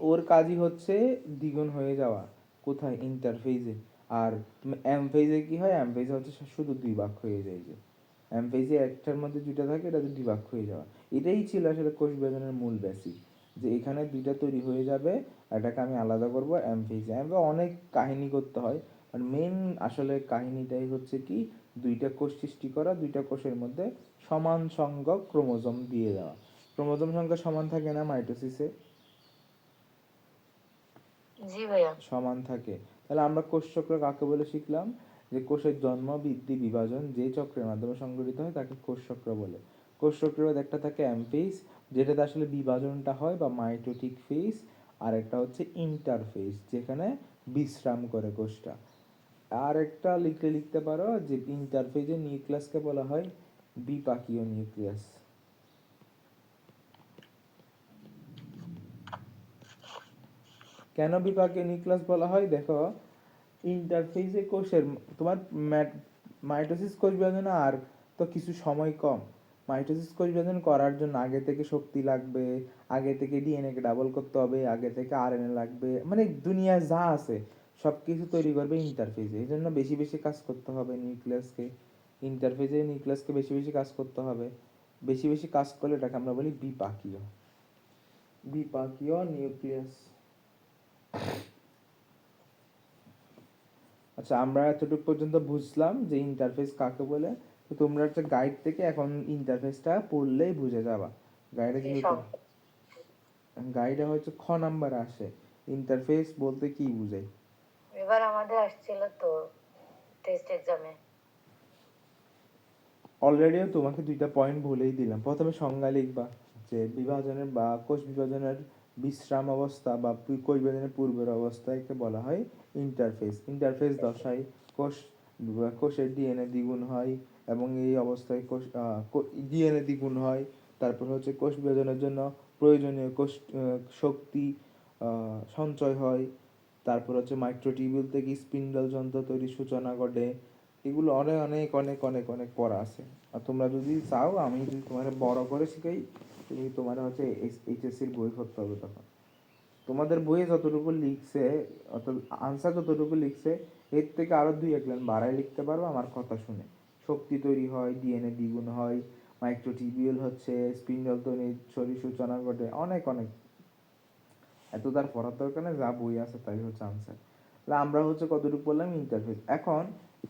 ওর কাজই হচ্ছে দ্বিগুণ হয়ে যাওয়া, কোথায়? ইন্টারফেজে। আর এম ফেজে কি হয়? এম ফেজে হচ্ছে শুধু দুই ভাগ হয়ে যায়, যে এম ফেজে একটার মধ্যে দুইটা থাকে, এটাতে দুই ভাগ হয়ে যাওয়া। এটাই ছিল আসলে কোষ বিভাজনের মূল বেসিক, যে এখানে দুইটা তৈরি হয়ে যাবে, এটাকে আমি আলাদা করবো এম ফেজে। অনেক কাহিনী করতে হয়, আর মেন আসলে কাহিনীটাই হচ্ছে কি, দুইটা কোষ সৃষ্টি করা, দুইটা কোষের মধ্যে সমান সংখ্যক ক্রোমোজোম দিয়ে দেওয়া। ক্রোমোজোম সংখ্যা সমান থাকে না মাইটোসিসে? জি ভাইয়া। সমান থাকে। তাহলে আমরা কোষ চক্র কাকে বলে শিখলাম? যে কোষের জন্ম, বৃদ্ধি, বিভাজন যে চক্রের মাধ্যমে সংঘটিত হয় তাকে কোষ চক্র বলে। কোষ চক্রের একটা থাকে অ্যামফেজ, যেটাতে আসলে বিভাজনটা হয়, বা মাইটোটিক ফেজ। আর একটা হচ্ছে ইন্টারফেজ, যেখানে বিশ্রাম করে কোষটা। আর একটা লিখতে পারো যে ইন্টারফেজের নিউক্লিয়াসকে বলা হয় বিপাকীয় নিউক্লিয়াস। কেন বিপাকীয় নিউক্লিয়াস বলা হয়? দেখো, ইন্টারফেসে কোষের তোমার মাইটোসিস কোষ বিভাজনে আর তো কিছু সময় কম। মাইটোসিস কোষ বিভাজন করার জন্য আগে থেকে শক্তি লাগবে, আগে থেকে ডিএনএ কে ডাবল করতে হবে, আগে থেকে আরএনএ লাগবে, মানে দুনিয়ায় যা আছে সব কিছু তৈরি করবে ইন্টারফেসে। এই জন্য বেশি বেশি কাজ করতে হবে নিউক্লিয়াসকে, ইন্টারফেসে নিউক্লিয়াসকে বেশি বেশি কাজ করতে হবে। বেশি বেশি কাজ করলে এটাকে আমরা বলি বিপাকীয়, বিপাকীয় নিউক্লিয়াস। আচ্ছা, আমরা এতটুকু পর্যন্ত বুঝলাম যে ইন্টারফেস কাকে বলে। তো তোমরা একটা গাইড থেকে এখন ইন্টারফেসটা পড়লেই বুঝে যাবা। গাইডে জি, যেহেতু গাইডে হয়তো খ নাম্বার আসে, ইন্টারফেস বলতে কি বুঝায়। এবার আমাদের আসছিল তো টেস্ট এক্সামে। অলরেডিও তোমাকে দুইটা পয়েন্ট বলেই দিলাম, প্রথমে সংজ্ঞা লিখবা। যে বিভাজনের বা কোষ বিভাজনের বিশ্রাম অবস্থা বা কোষ বিভাজনের পূর্বের অবস্থাকে বলা হয় ইন্টারফেস। ইন্টারফেস দশায় কোষের ডিএনএ দ্বিগুণ হয় এবং এই অবস্থায় ডিএনএ দ্বিগুণ হয়। তারপর হচ্ছে কোষ বিভাজনের জন্য প্রয়োজনীয় কোষ শক্তি সঞ্চয় হয়। তারপর হচ্ছে মাইক্রোটিবিউল থেকে স্পিন্ডল যন্ত্র তৈরির সূচনা ঘটে। এগুলো অনেক অনেক অনেক অনেক অনেক পড়া আছে। আর তোমরা যদি চাও আমি যদি তোমার বড় করে শিখাই, তুমি তোমার হচ্ছে এইচএসসির বই পড়তে হবে তখন। তোমাদের বইয়ে যতটুকু লিখছে, অর্থাৎ আনসার যতটুকু লিখছে, এর থেকে আরো 2-1 লাইন বাড়ায় লিখতে পারবো আমার কথা শুনে। শক্তি তৈরি হয়, ডিএনএ দ্বিগুণ হয়, মাইক্রোটিবিউল হচ্ছে স্পিন্ডল তৈরির শরীর সূচনা ঘটে, অনেক অনেক। এত তার পড়ার দরকার নেই, যা বই আছে তাই হচ্ছে আনসার। তাহলে আমরা হচ্ছে কতটুকু বললাম ইন্টারফেস। এখন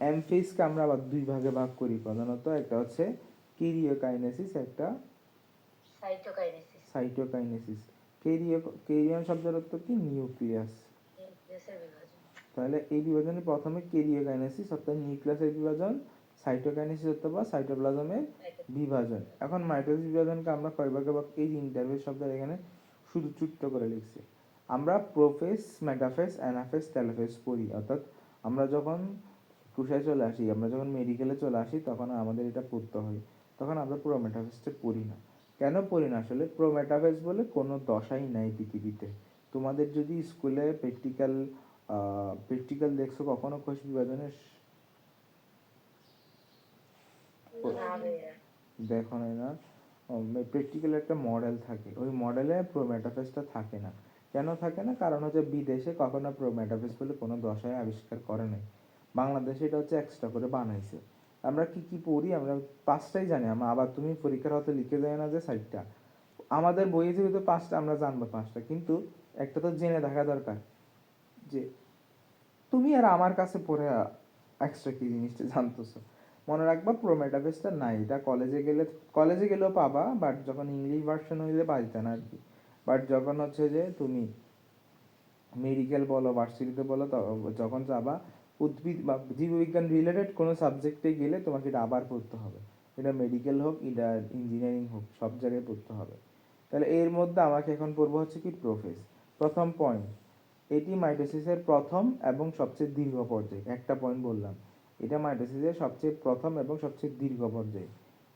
এমফেসকে আমরা আবার 2 ভাগে ভাগ করি প্রধানত। একটা হচ্ছে কেরিওকাইনেসিস, একটা সাইটোকাইনেসিস। সাইটোকাইনেসিস। কেরিয়ন শব্দের অর্থ কি? নিউক্লিয়াস। নিউক্লিয়াসের বিভাজন। তাহলে এই বিভাজনে প্রথমে কেরিওকাইনেসিস অর্থাৎ নিউক্লিয়াসের বিভাজন, সাইটোকাইনেসিস অথবা সাইটোপ্লাজমের বিভাজন। এখন মাইটোসিস বিভাজনকে আমরা কয় ভাগে ভাগ, এই যে ইন্টারফেস শব্দের এখানে শুধু ছোট্ট করে লিখছি। আমরা প্রোফেস, মেটাফেস, অ্যানাফেস, টেলোফেস পড়ি, অর্থাৎ আমরা যখন কুশায় চলে আসি, আমরা যখন মেডিকেলে চলে আসি তখন আমাদের এটা পড়তে হয়। তখন আমরা পুরো মেটাফেসটা পড়ি না। কেন পড়ি না? আসলে প্রোমেটাফেস বলে কোনো দশাই নাই পৃথিবীতে। তোমাদের যদি স্কুলে প্র্যাকটিক্যাল দেখছো কখনো কোষ বিভাজনের? না ভাইয়া। দেখো নাই না? প্র্যাকটিক্যাল একটা মডেল থাকে, ওই মডেলে প্রোমেটাফেসটা থাকে না। কেন থাকে না? কারণ হচ্ছে বিদেশে কখনো প্রোমেটাফেস বলে কোনো দশায় আবিষ্কার করে নাই। বাংলাদেশে এটা হচ্ছে এক্সট্রা করে বানাইছে। আমরা কি কি পড়ি? আমরা 5টাই জানি। আমরা আবার তুমি পরীক্ষার হতে লিখে যায় না যে 4টা। আমাদের বইয়ে যেহেতু 5টা, আমরা জানবো 5টা, কিন্তু একটা তো জেনে থাকা দরকার যে তুমি আর আমার কাছে পড়ে এক্সট্রা কি জিনিসটা জানতেছো। মনে রাখবা প্রোমেটাফেসটা নাই, এটা কলেজে গেলেও পাবা, বাট যখন ইংলিশ ভার্সন হইলে পাইতে না আর কি। বাট যখন হচ্ছে যে তুমি মেডিকেল বলো, ভার্সিটিতে বলো, যখন যাবা উদ্ভিদ বা জীববিজ্ঞান রিলেটেড কোনো সাবজেক্টে গেলে তোমাকে এটা আবার পড়তে হবে। এটা মেডিকেল হোক, এটা ইঞ্জিনিয়ারিং হোক, সব জায়গায় পড়তে হবে। তাহলে এর মধ্যে আমাকে এখন পড়বো হচ্ছে কি প্রোফেস। প্রথম পয়েন্ট, এটি মাইটোসিসের প্রথম এবং সবচেয়ে দীর্ঘ পর্যায়। একটা পয়েন্ট বললাম, এটা মাইটোসিসের সবচেয়ে প্রথম এবং সবচেয়ে দীর্ঘ পর্যায়।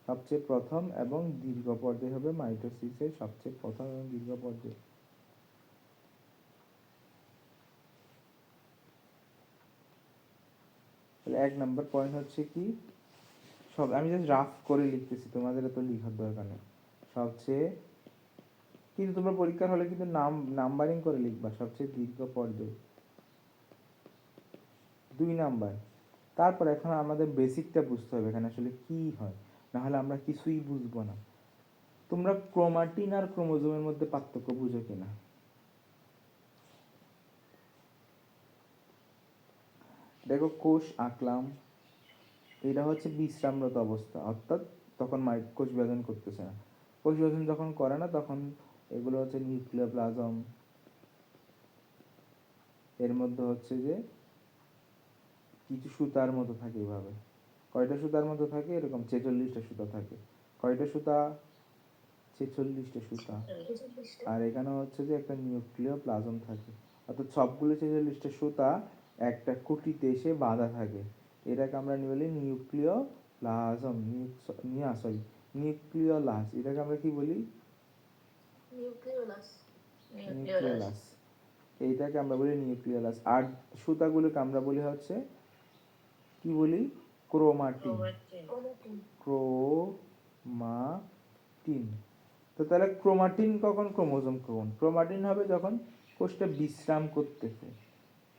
সবচেয়ে প্রথম এবং দীর্ঘ পর্যায় হবে মাইটোসিসের সবচেয়ে প্রথম এবং দীর্ঘ পর্যায়। তাহলে 1 নম্বর পয়েন্ট হচ্ছে কি, সব আমি জাস্ট রাফ করে লিখতেছি, তোমাদের এত লিখার দরকার নেই। সবচেয়ে, কিন্তু তোমরা পরীক্ষার হলে কিন্তু নাম্বারিং করে লিখবা, সবচেয়ে দীর্ঘ পর্যায় 2 নাম্বার। তারপর এখন আমাদের বেসিকটা বুঝতে হবে এখানে আসলে কি হয়, না হলে আমরা কিছুই বুঝবো না। তোমরা ক্রোমাটিন আর ক্রোমোজোমের মধ্যে পার্থক্য বুঝো কিনা? দেখো, কোষ আঁকলাম, এটা হচ্ছে বিশ্রামরত অবস্থা, অর্থাৎ তখন কোষ বিভাজন করতেছে না। কোষ বিভাজন যখন করে না তখন এগুলো হচ্ছে নিউক্লিওপ্লাজম। এর মধ্যে হচ্ছে যে কিছু সুতার মতো থাকে এভাবে। কয়টা সুতার মতো থাকে? এরকম 46টা সুতা থাকে। কয়টা সুতা? 46টা সুতা। আর এখানে হচ্ছে যে একটা নিউক্লিওপ্লাজম থাকে, অর্থাৎ সবগুলো 46টা সুতা একটা খুঁটিতে এসে বাঁধা থাকে। এটাকে আমরা বলি নিউক্লিওপ্লাজম, নিউক্লিওলাস। এটাকে আমরা কি বলি? নিউক্লিওলাস। নিউক্লিওলাস। এইটাকে আমরা বলি নিউক্লিওলাস। আর সুতাগুলোকে আমরা বলি হচ্ছে কি বলি? ক্রোমাটিন। ক্রোমাটিন। তো তাহলে ক্রোমাটিন কখন, ক্রোমোজোম কখন? ক্রোমাটিন হবে যখন কোষটা বিশ্রাম করতেছে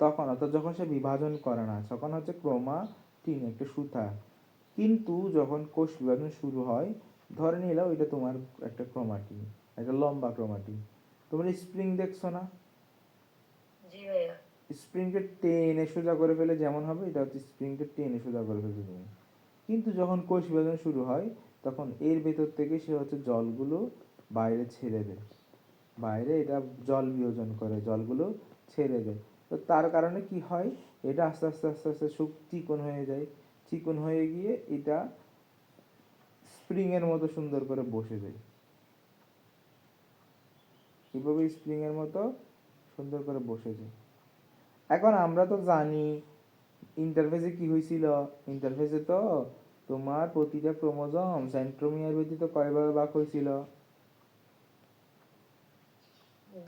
তখন, অর্থাৎ যখন সে বিভাজন করে না, তখন হচ্ছে ক্রোমাটিন, একটা সুতা। কিন্তু যখন কোষ বিভাজন শুরু হয়, ধরে নিলাম এটা তোমার একটা ক্রোমাটিন, একটা লম্বা ক্রোমাটিন। তোমরা স্প্রিং দেখছো না? জি ভাইয়া। স্প্রিংকে টেনে সোজা করে ফেলে যেমন হবে, এটা হচ্ছে স্প্রিংকে টেনে সোজা করে ফেলছে তুমি। কিন্তু যখন কোষ বিভাজন শুরু হয় তখন এর ভেতর থেকে সে হচ্ছে জলগুলো বাইরে ছেড়ে দেয়, বাইরে এটা জল বিয়োজন করে, জলগুলো ছেড়ে দেয়। তো তার কারণে কি হয়, এটা আস্তে আস্তে আস্তে আস্তে চিকন হয়ে যায়। চিকন হয়ে গিয়ে এটা স্প্রিং এর মতো সুন্দর করে বসে যায়। এভাবে স্প্রিং এর মতো সুন্দর করে বসেছে। এখন আমরা তো জানি ইন্টারফেসে কি হয়েছিল। ইন্টারফেসে তো তোমার প্রতিটা ক্রোমোজোম সেন্ট্রোমিয়ার ব্যতীত কয়ভাবে ভাগ হয়েছিল?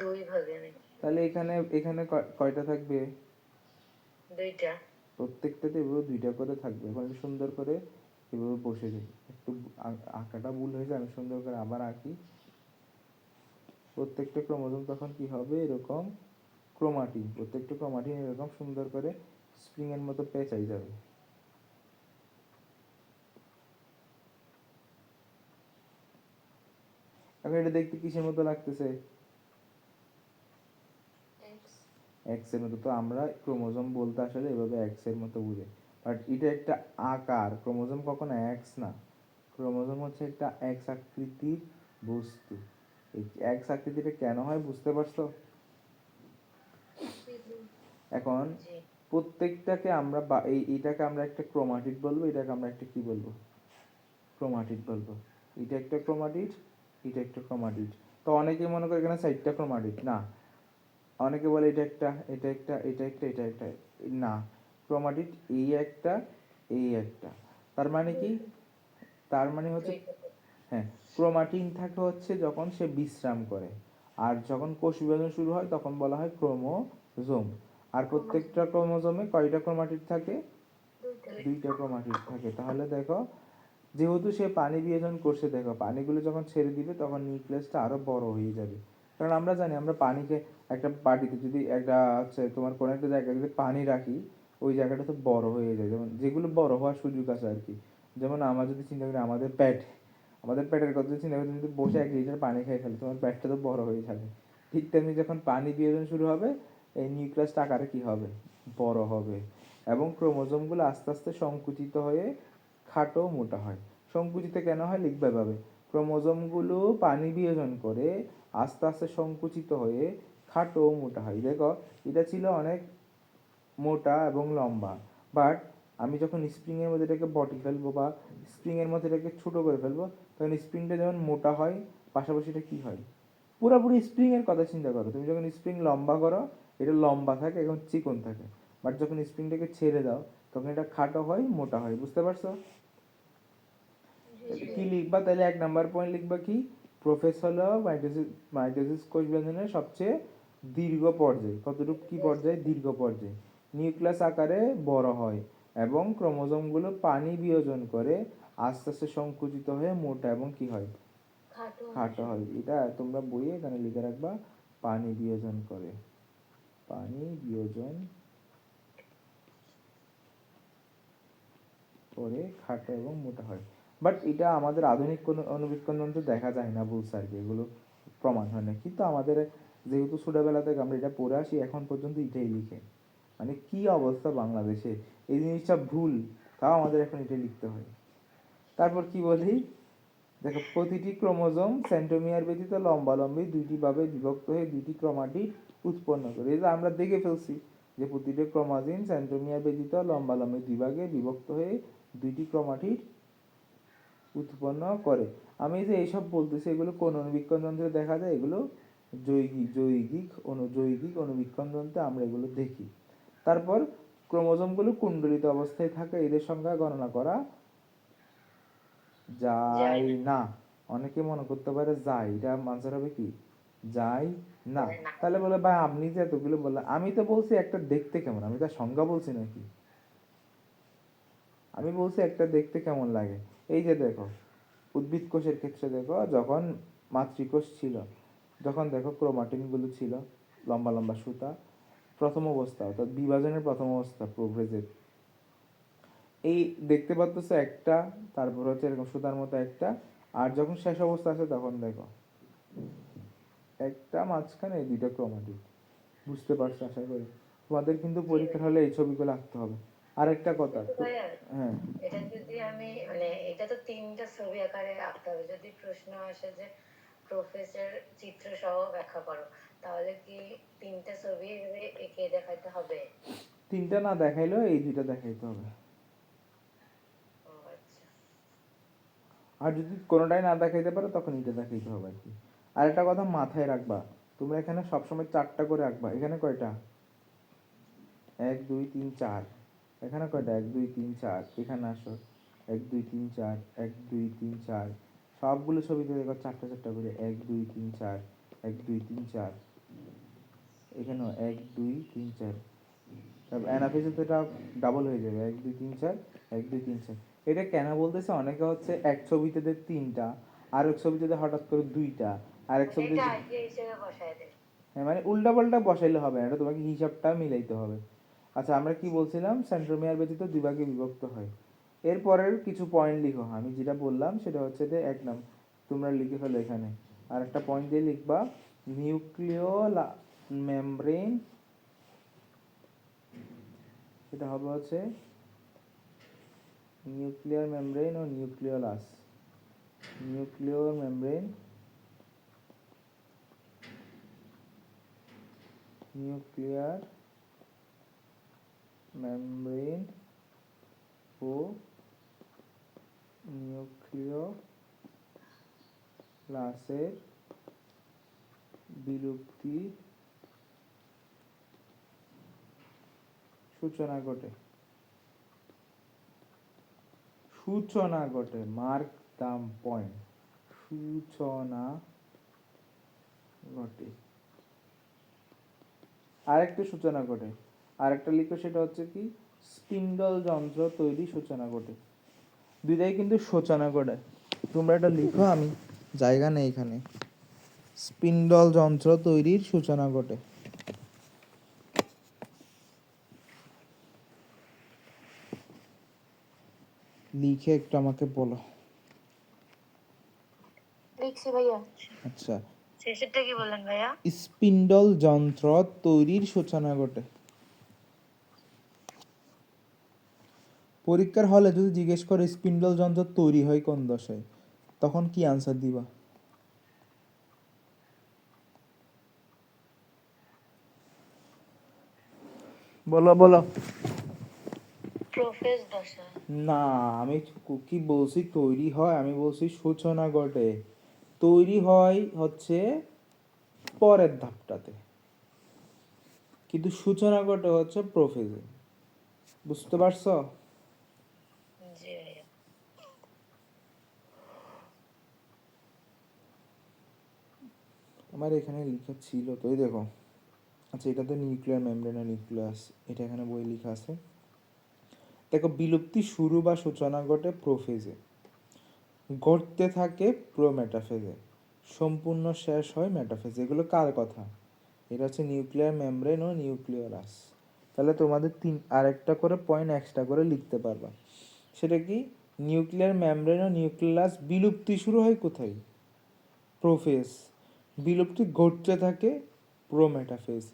2 ভাগে নাকি? তাহলে এখানে এখানে কয়টা থাকবে? 2টা। প্রত্যেকটাতে এভাবে 2টা করে থাকবে। এখন আমি সুন্দর করে এভাবে বসে যাই। একটু আঁকাটা ভুল হয়েছে, আমি সুন্দর করে আবার আঁকি। প্রত্যেকটা ক্রোমোজোম তখন কি হবে? এরকম ক্রোমাটিন, প্রত্যেকটা ক্রোমাটিন এরকম সুন্দর করে স্প্রিং এর মতো পেঁচাই যাবে। এখন এটা দেখতে কিসের মতো লাগতেছে? এক্স। এক্স এর মতো। তো আমরা ক্রোমোজোম বলতে আসলে এভাবে এক্স এর মতো বুঝে, বাট এটা একটা আকার। ক্রোমোজোম কখনো এক্স না। ক্রোমোজোম হচ্ছে একটা এক্স আকৃতির বস্তু। এই এক্স আকৃতিটা কেন হয় বুঝতে পারছো? এখন জি। প্রত্যেকটাকে আমরা এইটাকে আমরা একটা ক্রোমাটিড বলবো, এটাকে আমরা একটা কি বলবো? ক্রোমাটিড বলবো। এটা একটা ক্রোমাটিড, এটা একটা ক্রোমাটিড। তো অনেকে মনে করে এখানে 4টা ক্রোমাটিড না, অনেকে বলে এটা একটা, এটা একটা, এটা একটা, এটা একটা। না, ক্রোমাটিড এই একটা, এই একটা। তার মানে কি? তার মানে হচ্ছে, 2টা। হ্যাঁ, ক্রোমাটিন থাকে হচ্ছে যখন সে বিশ্রাম করে, আর যখন কোষ বিভাজন শুরু হয় তখন বলা হয় ক্রোমোজোম। আর প্রত্যেকটা ক্রোমোজোমে কয়টা ক্রোমাটিড থাকে? 2টা ক্রোমাটিড থাকে। তাহলে দেখো, যেহেতু সে পানি বিয়োজন করছে, দেখো পানিগুলো যখন ছেড়ে দিবে তখন নিউক্লিয়াসটা আরো বড় হয়ে যাবে। কারণ আমরা জানি আমরা পানিকে একটা বাটিতে যদি একটা হচ্ছে তোমার কোনো একটা জায়গায় যদি পানি রাখি, ওই জায়গাটা তো বড় হয়ে যায়, যেমন যেগুলো বড় হওয়ার সুযোগ আছে আর কি। যেমন আমরা যদি চিন্তা করি আমাদের পেট, আমাদের পেটের কথা যদি চিন্তা করি, তুমি যদি বসে 1 লিটার পানি খেয়ে ফেলে তোমার পেটটা তো বড় হয়ে যাবে। ঠিক তেমনি যখন পানি বিয়োজন শুরু হবে, এই নিউক্লিয়াসটা আকারে কি হবে? বড় হবে। এবং ক্রোমোজোমগুলো আস্তে আস্তে সংকুচিত হয়ে খাটো মোটা হয়। সংকুচিত কেন হয় লিখবে ভাবে। ক্রোমোজোমগুলো পানি বিয়োজন করে আস্তে আস্তে সংকুচিত হয়ে খাটো মোটা হয়। দেখো, এটা ছিল অনেক মোটা এবং লম্বা, বাট আমি যখন স্প্রিং এর মধ্যে এটাকে বটি ফেলবো বা স্প্রিং এর মধ্যে এটাকে ছোট করে ফেলবো, তখন স্প্রিংটা যেমন মোটা হয়, পাশাপাশি এটা কি হয়? পুরোপুরি স্প্রিং এর কথা চিন্তা করো। তুমি যখন স্প্রিং লম্বা করো, এটা লম্বা থাকে এবং চিকন থাকে, বাট যখন স্প্রিংটাকে ছেড়ে দাও তখন এটা খাটো হয়, মোটা হয়। বুঝতে পারছো? কি লিখবা তাহলে? 1 নাম্বার পয়েন্ট লিখবা কি? প্রোফেজ হলো মাইটোসিস কোষ বিভাজনের সবচেয়ে দীর্ঘ পর্যায়। কতটুকু কি পর্যায়? দীর্ঘ পর্যায়। নিউক্লিয়াস আকারে বড় হয় এবং ক্রোমোজোমগুলো পানি বিয়োজন করে আস্তে আস্তে সংকুচিত হয়ে মোটা এবং কি হয়? খাটো হয়। এটা তোমরা বইয়ে এখানে লিখে রাখবা, পানি বিয়োজন করে, পানি বিয়োজন করে খাটো এবং মোটা হয়। বাট এটা আমাদের আধুনিক কোনো অণুবীক্ষণ যন্ত্রে দেখা যায় না, বলছে আর কি, এগুলো প্রমাণ হয় না। কিন্তু আমাদের যেহেতু ছোটবেলা থেকে আমরা এটা পড়ে আসি, এখন পর্যন্ত এটাই লিখে। মানে কি অবস্থা বাংলাদেশে, এই জিনিসটা ভুল, তাও আমাদের এখন এটাই লিখতে হয়। তারপর কি বলি দেখো, প্রতিটি ক্রোমোজোম সেন্ট্রোমিয়ার ব্যতীত লম্বালম্বি 2টি ভাবে বিভক্ত হয়ে 2টি ক্রোমাটিড উৎপন্ন করে। এই যে আমরা দেখে ফেলছি যে প্রতিটি ক্রোমাটিন সেন্ট্রোমিয়ার ব্যতীত লম্বালম্বি 2 ভাগে বিভক্ত হয়ে 2টি ক্রোমাটিড উৎপন্ন করে। আমি যে এইসব বলতেছি এগুলো কোন অণুবীক্ষণ যন্ত্রে দেখা যায়? এগুলো জৈবিক অণুবীক্ষণ যন্ত্রে আমরা এগুলো দেখি। তারপর ক্রোমোজোমগুলো কুণ্ডলিত অবস্থায় থাকে, এদের সংখ্যা গণনা করা যায় না। অনেকে মনে করতে পারে যায়, এটা আনসার হবে কি? যায় না। যায় না। তাহলে বলে ভাই আপনি যে এতগুলো বললেন, আমি তো বলছি একটা দেখতে কেমন, আমি তার সংজ্ঞা বলছি নাকি? আমি বলছি একটা দেখতে কেমন লাগে। এই যে দেখো, উদ্ভিদ কোষের ক্ষেত্রে দেখো, যখন মাতৃকোষ ছিল, যখন দেখো ক্রোমাটিন গুলো ছিল লম্বা লম্বা সুতা, প্রথম অবস্থা অর্থাৎ বিভাজনের প্রথম অবস্থা, প্রোফেজের, এই দেখতে পাচ্ছ একটা, তারপর হচ্ছে এরকম সুতার মতো একটা, আর যখন শেষ অবস্থা আছে তখন দেখো একটা মাঝখানে এই 2টা ক্রোমাটিড। বুঝতে পারছো আশা করি? তোমাদের কিন্তু জি পরীক্ষার ভাইয়া। হলে এই ছবিগুলো আঁকতে হবে। আর একটা কথা কিন্তু তো, ভাইয়া, হ্যাঁ, এটা যদি আমি মানে এটা তো 3টা ছবি আকারে আঁকতে হবে। যদি প্রশ্ন আসে যে প্রফেসর চিত্র সহ ব্যাখ্যা করো, তাহলে কি 3টা ছবি এঁকে দেখাইতে হবে? 3টা না দেখাইলেও এই 2টা দেখাইতে হবে। ও আচ্ছা। আর যদি কোনোটাই না দেখাইতে পারো তখন এটা দেখাইতে হবে আর কি। আর একটা কথা মাথায় রাখবা, তোমরা এখানে সবসময় 4টা করে আঁকবা। এখানে কয়টা? 1 2 3 4। এখানে কয়টা? 1 2 3 4। এখানে আসো 1 2 3 4 1 2 3 4। সবগুলো ছবিতে দেখো 4টা করে 1 2 3 4 1 2 3 4। এখানেও 1 2 3 4। তারপর অ্যানাফেজে তো এটা ডাবল হয়ে যাবে 1 2 3 4 1 2 3 4। এটা কেন বলতেছে? অনেকে হচ্ছে এক ছবিতে দেয় 3টা, আর এক ছবিতে দেয় হঠাৎ করে 2টা, আর এক মানে ছবিতে এটা আইডিয়া হিসেবে বসায় দেয়। হ্যাঁ, মানে উল্টা পাল্টা বসাইলে হবে না, এটা তোমাকে হিসাবটা মিলাইতে হবে। আচ্ছা, আমরা কি বলছিলাম? সেন্ট্রোমিয়ার ব্যতীত দুই ভাগে বিভক্ত হয়। এরপরের কিছু পয়েন্ট লিখো। আমি যেটা বললাম সেটা হচ্ছে যে এক নাম তোমরা লিখে ফেলো এখানে। আর একটা পয়েন্ট দিয়ে লিখবা নিউক্লিয় মেমব্রেন। সেটা হবে হচ্ছে নিউক্লিয়ার মেমব্রেন ও nucleolus. Nuclear membrane, nuclear membrane ও নিউক্লিওলাসের বিলুপ্তি সূচনা ঘটে। সূচনা ঘটে, মার্ক দাম পয়েন্ট। সূচনা ঘটে, আরেকটা সূচনা ঘটে। আরেকটা লিখো, সেটা হচ্ছে কি স্পিন্ডল যন্ত্র তৈরি সূচনা ঘটে। দুইটাই কিন্তু সূচনা ঘটে। তোমরা এটা লিখো, আমি জায়গা নেই এখানে। স্পিন্ডল যন্ত্র তৈরির সূচনা ঘটে। লিখে একটু আমাকে বলো। লিখছি ভাইয়া। আচ্ছা, শেষেরটা কি বললেন ভাইয়া? স্পিন্ডল যন্ত্র তৈরির সূচনা ঘটে। পরীক্ষার হলে যদি জিজ্ঞেস করে স্পিন্ডল যন্ত্র তৈরি হয় কোন দশায়, তখন কি আনসার দিবা? বলো বলো। প্রোফেজ দশা। না, আমি কি বলছি তৈরি হয়? আমি বলছি সূচনা ঘটে। তৈরি হয় হচ্ছে পরের ধাপটাতে, কিন্তু সূচনা ঘটে হচ্ছে প্রোফেজে। বুঝতে পারছো? জি ভাইয়া। আমার এখানে লেখা ছিল তো, এই দেখো। আচ্ছা, এটা তো নিউক্লিয়ার মেমব্রেন আর নিউক্লিয়াস, এটা এখানে বই লেখা আছে। দেখো, বিলুপ্তি শুরু বা সূচনা ঘটে প্রোফেজে, ঘটতে থাকে প্রোমেটাফেজে, সম্পূর্ণ শেষ হয় মেটাফেজে। এগুলো কার কথা? এটা হচ্ছে নিউক্লিয়ার মেমব্রেন ও নিউক্লিওলাস। তাহলে তোমাদের আরেকটা করে পয়েন্ট এক্সট্রা করে লিখতে পারবা। সেটা কি? নিউক্লিয়ার মেমব্রেন ও নিউক্লিয়াস বিলুপ্তি শুরু হয় কোথায়? প্রোফেজ। বিলুপ্তি ঘটতে থাকে প্রোমেটাফেজ,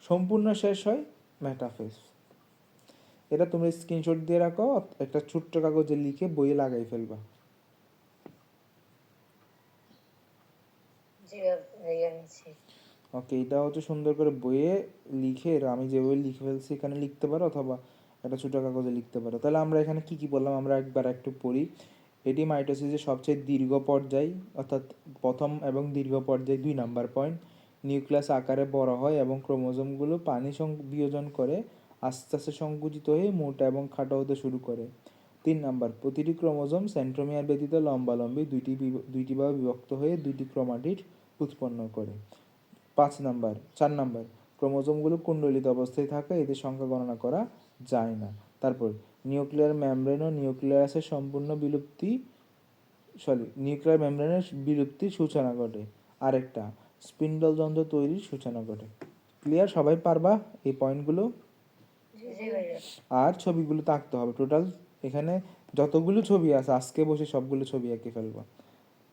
সম্পূর্ণ শেষ হয় মেটাফেজ। এটা তোমরা স্ক্রিনশট দিয়ে রাখো, একটা ছোট্ট কাগজে লিখে বইয়ে লাগাই ফেলবা। জি ভাইয়া, নিচ্ছি। ওকে, এটা হচ্ছে সুন্দর করে বইয়ে লিখে, আমি যে বই লিখে ফেলছি এখানে লিখতে পারো, অথবা একটা ছোটো কাগজে লিখতে পারো। তাহলে আমরা এখানে কি কি বললাম আমরা একবার একটু পড়ি। এটি মাইটোসিসের সবচেয়ে দীর্ঘ পর্যায়, অর্থাৎ প্রথম এবং দীর্ঘ পর্যায়। 2 নাম্বার পয়েন্ট, নিউক্লিয়াস আকারে বড় হয় এবং ক্রোমোজোমগুলো পানি বিয়োজন করে আস্তে আস্তে সংকুচিত হয়ে মোটা এবং খাটো হতে শুরু করে। 3 নাম্বার, প্রতিটি ক্রোমোজোম সেন্ট্রোমিয়ার ব্যতীত লম্বালম্বি দুইটি ভাবে বিভক্ত হয়ে 2টি ক্রোমাটিড উৎপন্ন করে। 4 নাম্বার, ক্রোমোজোমগুলো কুণ্ডলিত অবস্থায় থাকে, এদের সংখ্যা গণনা করা যায় না। তারপর নিউক্লিয়ার মেমব্রেন ও নিউক্লিয়াসের সম্পূর্ণ বিলুপ্তি, নিউক্লিয়ার মেমব্রেনের বিলুপ্তির সূচনা ঘটে। আরেকটা, স্পিন্ডল যন্ত্র তৈরির সূচনা ঘটে। ক্লিয়ার? সবাই পারবা এই পয়েন্টগুলো? জি ভাইয়া। আর ছবিগুলো তো আঁকতে হবে। টোটাল এখানে যতগুলো ছবি আছে আজকে বসে সবগুলো ছবি এঁকে ফেলবা।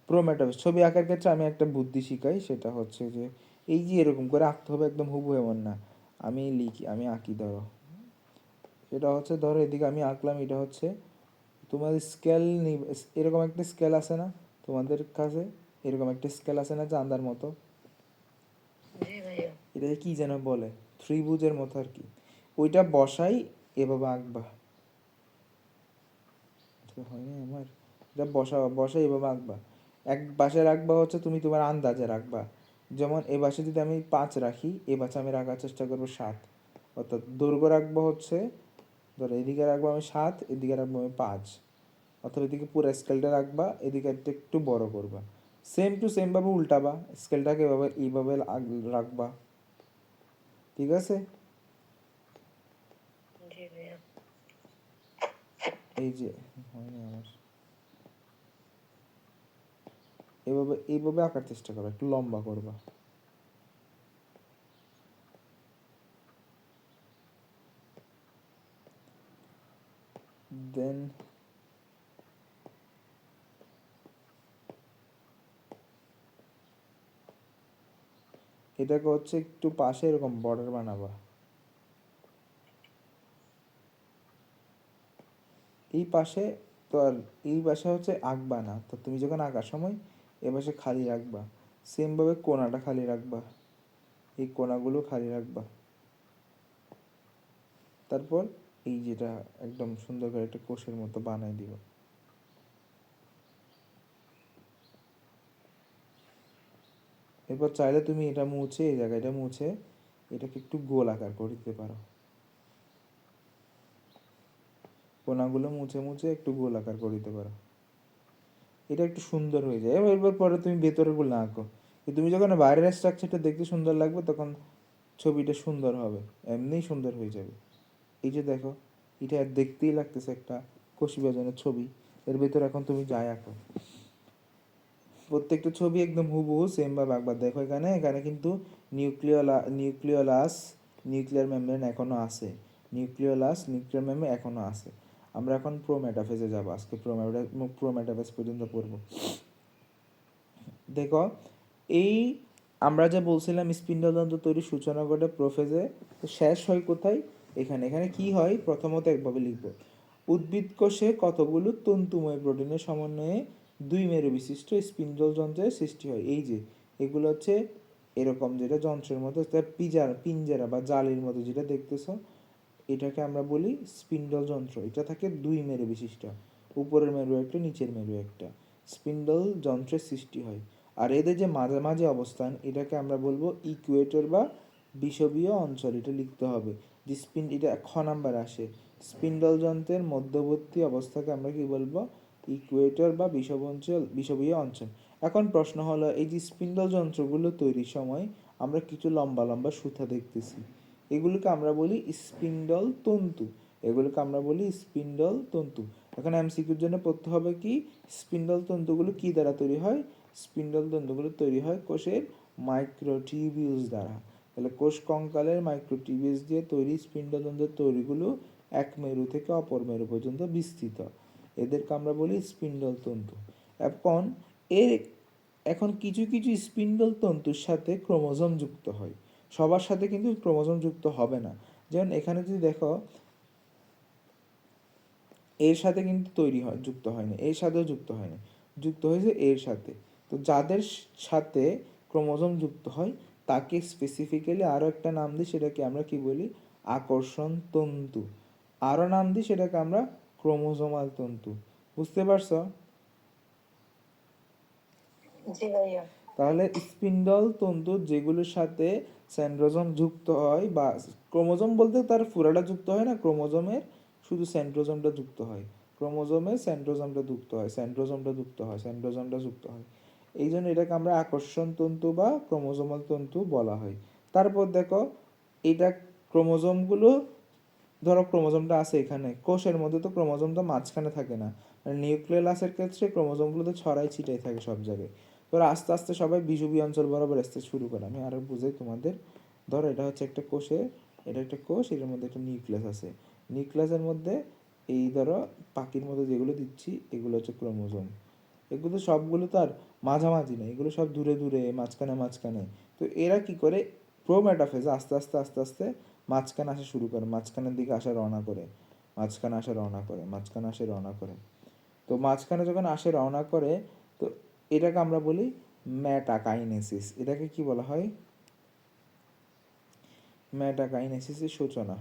প্রোমেটাফেজ ছবি আঁকার ক্ষেত্রে আমি একটা বুদ্ধি শিখাই, সেটা হচ্ছে যে এই যে এরকম করে আঁকতে হবে, একদম হুবহু এমন না। আমি লিখি, আমি আঁকি। ধরো এটা হচ্ছে, ধরো এদিকে আমি আঁকলাম, এটা হচ্ছে তোমাদের স্কেল। এরকম একটা স্কেল আছে না তোমাদের কাছে? এরকম একটা স্কেল আছে না চাঁদার মতো? জি ভাইয়া। এটাকে কি যেন বলে, ত্রিভুজের মতো আর কি। ওইটা বসাই, এভাবে আঁকবা। হয়নি আমার? এটা বসাই এভাবে আঁকবা। এক পাশে রাখবা হচ্ছে তুমি তোমার আন্দাজে রাখবা, যেমন এ পাশে যদি আমি 5 রাখি, এ পাশে আমি রাখার চেষ্টা করবো 7, অর্থাৎ দৈর্ঘ্য রাখবো হচ্ছে, ধরো এদিকে রাখবো আমি 7, এদিকে রাখবো আমি 5, অথবা এদিকে পুরো স্কেলটা রাখবা, এদিকে একটু বড় করবা, সেম টু সেম ভাবে উল্টাবা, স্কেলটাকে এভাবে এইভাবে রাখবা, ঠিক আছে? জি ভাইয়া। এই যে হয়নি আমার, এভাবে এইভাবে আঁকার চেষ্টা করবা, একটু লম্বা করবা। দেন এটাকে হচ্ছে একটু পাশে এরকম বর্ডার বানাবা, এই পাশে, তো আর এই পাশে হচ্ছে আঁকবা না, তো তুমি যখন আঁকার সময় এ পাশে খালি রাখবা, সেম ভাবে কোণাটা খালি রাখবা, এই কোণাগুলো খালি রাখবা। তারপর এই যেটা একদম সুন্দর করে একটা কোষের মতো বানাই দিব। এরপর চাইলে তুমি এটা মুছে, এই জায়গাটা মুছে এটাকে একটু গোল আকার করে দিতে পারো, কোণাগুলো মুছে মুছে একটু গোল আকার করে দিতে পারো, এটা একটু সুন্দর হয়ে যায়। এবার পরে তুমি ভেতরের গুলো আঁকো, তুমি যখন বাইরের স্ট্রাকচারটা দেখতে সুন্দর লাগবে তখন ছবিটা সুন্দর হবে, এমনিই সুন্দর হয়ে যাবে। এই যে দেখো, এটা দেখতেই লাগতেছে একটা কোষ বিভাজনের ছবি, এর ভেতর এখন তুমি যাই আঁকো, প্রত্যেকটা ছবি একদম হুবহু সেম ভাবে আঁকবা। দেখো এখানে এখানে কিন্তু নিউক্লিওলাস নিউক্লিয়ার মেমব্রেন এখনো আছে, নিউক্লিয়ার মেমব্রেন এখনো আছে। আমরা এখন প্রোমেটাফেজে যাব, আজকে প্রোমেটাফেজ পর্যন্ত পড়বো। দেখো এই আমরা যে বলছিলাম স্পিন্ডলতন্ত্র তৈরির সূচনা ঘটে প্রোফেজে, তো শেষ হয় কোথায়? এখানে। এখানে কি হয় প্রথমত একভাবে লিখব, উদ্ভিদ কোষে কতগুলো তন্তুময় প্রোটিনের সমন্বয়ে 2 মেরু বিশিষ্ট স্পিন্ডল যন্ত্রের সৃষ্টি হয়। এই যে এগুলো হচ্ছে এরকম যেটা যন্ত্রের মতো, পিঞ্জারা বা জালির মতো যেটা দেখতেছো, এটাকে আমরা বলি স্পিন্ডল যন্ত্র। এটা থাকে 2 মেরু বিশিষ্ট, উপরের মেরু একটা, নিচের মেরু একটা, স্পিন্ডল যন্ত্রের সৃষ্টি হয়। আর এদের যে মাঝামাঝি অবস্থান, এটাকে আমরা বলবো ইকুয়েটর বা বিষুবীয় অঞ্চল, এটা লিখতে হবে। যে এটা 1 নাম্বার আসে, স্পিন্ডল যন্ত্রের মধ্যবর্তী অবস্থাকে আমরা কি বলবো? ইকুয়েটর বা বিষুবীয় অঞ্চল। এখন প্রশ্ন হলো, এই যে স্পিন্ডল যন্ত্রগুলো তৈরির সময় আমরা কিছু লম্বা লম্বা সুতা দেখতেছি, এগুলোকে আমরা বলি স্পিন্ডল তন্তু, এগুলোকে আমরা বলি স্পিন্ডল তন্তু। এখন এমসিকিউর জন্য পড়তে হবে কি, স্পিন্ডল তন্তুগুলো কি দ্বারা তৈরি হয়? স্পিন্ডল তন্তুগুলো তৈরি হয় কোষের মাইক্রোটিবিউলস দ্বারা। তাহলে কোষ কঙ্কালের মাইক্রোটিবিউলস দিয়ে তৈরি স্পিন্ডল তন্তুর তৈরিগুলো এক মেরু থেকে অপর মেরু পর্যন্ত বিস্তৃত, এদেরকে আমরা বলি স্পিন্ডল তন্তু। এখন এর এখন কিছু কিছু স্পিন্ডল তন্তুর সাথে ক্রোমোজোম যুক্ত হয়, সবার সাথে কিন্তু ক্রোমোজোম যুক্ত হবে না। যেমন এখানে যদি দেখো, এর সাথে কিন্তু তৈরি হয়, যুক্ত হয়নি, এর সাথেও যুক্ত হয়নি, যুক্ত হয়েছে এর সাথে। তো যাদের সাথে ক্রোমোজোম যুক্ত হয় তাকে স্পেসিফিক্যালি আরও একটা নাম দিই, সেটাকে আমরা কি বলি? আকর্ষণ তন্তু। আরও নাম দিই, সেটাকে আমরা ক্রোমোজোমাল তন্তু। বুঝতে পারছো? জি ভাইয়া। তাহলে স্পিন্ডল তন্তু যেগুলোর সাথে সেন্ট্রোজোম যুক্ত হয়, বা ক্রোমোজোম বলতে তার পুরাটা যুক্ত হয় না, ক্রোমোজোমের শুধু সেন্ট্রোজোমটা যুক্ত হয়, ক্রোমোজোমে সেন্ট্রোজোমটা যুক্ত হয়, সেন্ট্রোজোমটা যুক্ত হয়, এই জন্য এটাকে আমরা আকর্ষণ তন্তু বা ক্রোমোজোমাল তন্তু বলা হয়। তারপর দেখো, এটা ক্রোমোজোমগুলো, ধরো ক্রোমোজোমটা আছে এখানে, কোষের মধ্যে তো ক্রোমোজোমটা মাঝখানে থাকে না, মানে নিউক্লিয়াসের ক্ষেত্রে ক্রোমোজোমগুলো তো ছড়াই ছিটাই থাকে সব জায়গায়। ধরো আস্তে আস্তে সবাই বিষুবীয় অঞ্চল বরাবর আসতে শুরু করে। আমি আরো বুঝাই তোমাদের, ধরো এটা হচ্ছে একটা কোষে, এটা একটা কোষ, এটার মধ্যে একটা নিউক্লিয়াস আছে, নিউক্লিয়াসের মধ্যে এই ধরো পাখির মতো যেগুলো দিচ্ছি এগুলো হচ্ছে ক্রোমোজোম। এগুলো সবগুলো তো আর মাঝামাঝি নেই, এগুলো সব দূরে দূরে, মাঝখানে মাঝখানে। তো এরা কি করে, প্রোমেটাফেজ আস্তে আস্তে আস্তে আস্তে মাঝখানে আসা শুরু করে, মাঝখানের দিকে আসা রওনা করে, মাঝখানে আসা রওনা করে, মাঝখানে আসে রওনা করে। তো মাঝখানে যখন আসে রওনা করে, তো এটাকে আমরা বলি মেটাকাইনেসিস। এটাকে কি বলা হয়? মেটাকাইনেসিসের সূচনা,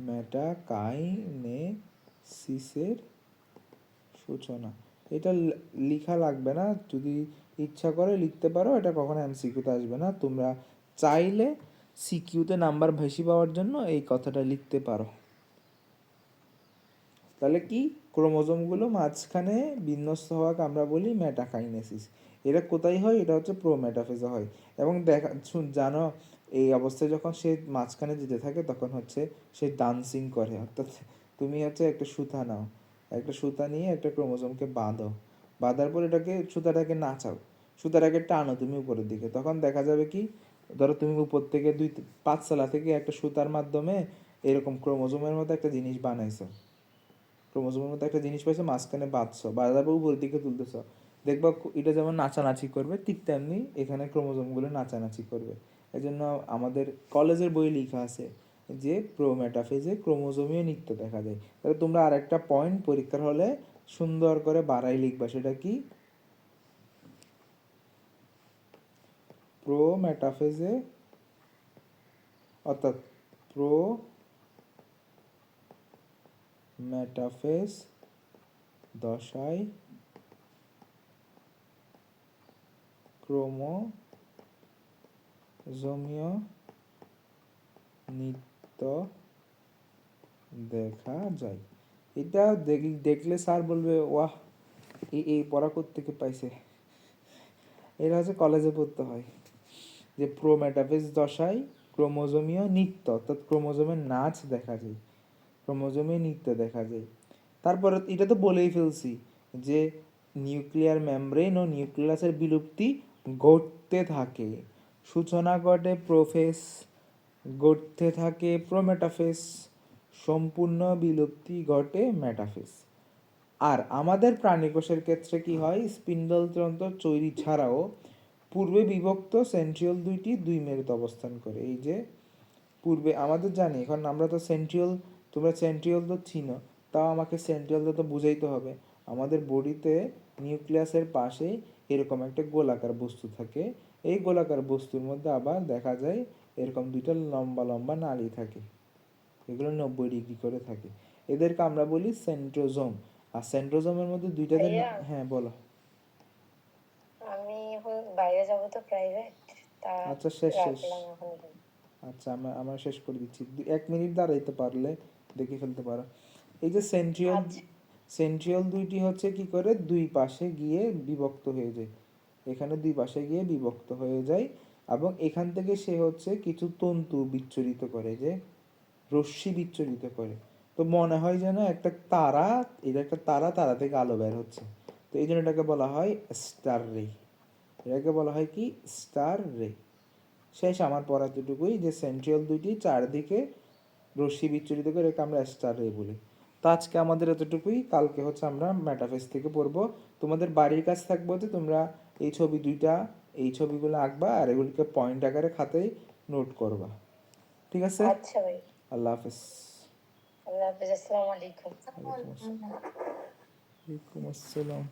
মেটাকাইনেসিসের সূচনা। এটা লিখা লাগবে না, যদি ইচ্ছা করে লিখতে পারো, এটা কখনো এমসিকিউতে আসবে না। তোমরা চাইলে সিকিউতে নাম্বার বেশি পাওয়ার জন্য এই কথাটা লিখতে পারো। তাহলে কি, ক্রোমোজোমগুলো মাঝখানে বিন্যস্ত হওয়াকে আমরা বলি মেটাকাইনেসিস। এটা কোথায় হয়? এটা হচ্ছে প্রোমেটাফেজে হয়। এবং দেখা জানো, এই অবস্থায় যখন সে মাঝখানে যেতে থাকে তখন হচ্ছে সে ডান্সিং করে। অর্থাৎ তুমি হচ্ছে একটা সুতা নাও, একটা সুতা নিয়ে একটা ক্রোমোজোমকে বাঁধো, বাঁধার পর এটাকে সুতাটাকে নাচাও, সুতাটাকে টানো তুমি উপরের দিকে, তখন দেখা যাবে কি, ধরো তুমি উপর থেকে 5 তলা থেকে একটা সুতার মাধ্যমে এরকম ক্রোমোজোমের মতো একটা জিনিস বানাইছো, ক্রোমোজোমের মতো একটা জিনিস পাইছো, মাঝখানে বাঁধছো, বাঁধার পর উপরের দিকে তুলতেছো, দেখবা এটা যেমন নাচানাচি করবে, ঠিক তেমনি এখানে ক্রোমোজোমগুলো নাচানাচি করবে। এই জন্য আমাদের কলেজের বই লেখা আছে যে প্রোমেটাফেজে ক্রোমোজোমীয় নৃত্য দেখা যায়। তাহলে তোমরা আরেকটা পয়েন্ট পরীক্ষার হলে সুন্দর করে বাড়াই লিখবা, সেটা কি, প্রোমেটাফেজে, অর্থাৎ প্রোমেটাফেজ দশায় ক্রোমোজোমীয় নৃত্য দেখা যায়। এটা দেখলে স্যার বলবে ওয়াহ, এই পড়া থেকে পাইছে। এটা হচ্ছে কলেজে পড়তে হয় যে প্রোমেটাফেজ দশায় ক্রোমোজোমীয় নৃত্য, অর্থাৎ ক্রোমোজোমের নাচ দেখা যায়, ক্রোমোজোমীয় নৃত্য দেখা যায়। তারপরে এটা তো বলেই ফেলছি যে নিউক্লিয়ার মেমব্রেন ও নিউক্লিয়াসের বিলুপ্তি ঘটতে থাকে, সূচনা ঘটে প্রোফেজ, ঘটতে থাকে প্রোমেটাফেজ, সম্পূর্ণ বিলুপ্তি ঘটে মেটাফেজ। আর আমাদের প্রাণীকোষের ক্ষেত্রে কি হয়, স্পিন্ডল তন্ত্র তৈরি ছাড়াও পূর্বে বিভক্ত সেন্ট্রিওল দুই মেরুতে অবস্থান করে। এই যে পূর্বে আমাদের জানি, এখন আমরা তো সেন্ট্রিওল, তোমরা সেন্ট্রিওল তো চিনো, তাও আমাকে সেন্ট্রিওল তো বুঝাইতে হবে। আমাদের বডিতে নিউক্লিয়াসের পাশে এরকম একটা গোলাকার বস্তু থাকে, এই গোলাকার বস্তুর মধ্যে আবার দেখা যায় এরকম দুইটা লম্বা লম্বা নালী থাকে, এগুলো 90 ডিগ্রি করে থাকে, এদেরকে আমরা বলি সেন্ট্রোজোম। আর সেন্ট্রোজোমের মধ্যে দুইটাতে ভাইয়া, হ্যাঁ বলো। আমি এখন বাইরে যাব তো প্রাইভেট, তা আচ্ছা শেষ শেষ, রাখলাম এখন। আচ্ছা আমরা শেষ করে দিচ্ছি, 1 মিনিট দাঁড়াইতে পারলে দেখে ফেলতে পারো। এই যে সেন্ট্রিওল, আচ্ছা, সেন্ট্রিওল দুইটি হচ্ছে কি করে দুই পাশে গিয়ে বিভক্ত হয়ে যায়, এখানে দুই পাশে গিয়ে বিভক্ত হয়ে যায়, এবং এখান থেকে সে হচ্ছে কিছু তন্তু বিচ্ছুরিত করে, যে রশ্মি বিচ্ছুরিত করে। তো মনে হয় যেন একটা তারা, এটা একটা তারা, তারা থেকে আলো বের হচ্ছে, তো এই জন্য এটাকে বলা হয় স্টার রে, এটাকে বলা হয় কি, স্টার রে। শেষ আমার পড়া এতটুকুই যে সেন্ট্রিওল দুইটি চারদিকে রশ্মি বিচ্ছুরিত করে, এটাকে আমরা স্টার রে বলি। তো আজকে আমাদের এতটুকুই, কালকে হচ্ছে আমরা মেটাফেজ থেকে পড়বো। তোমাদের বাড়ির কাজ থাকবে হচ্ছে তোমরা এই ছবি দুইটা, এই ছবিগুলো আঁকবা আর এগুলিকে পয়েন্ট আকারে খাতায় নোট করবা, ঠিক আছে? আচ্ছা ভাই, আল্লাহ হাফেজ। আল্লাহ হাফিজ, আসসালামু আলাইকুম। ওয়ালাইকুম আসসালাম। ওয়ালাইকুম আসসালাম।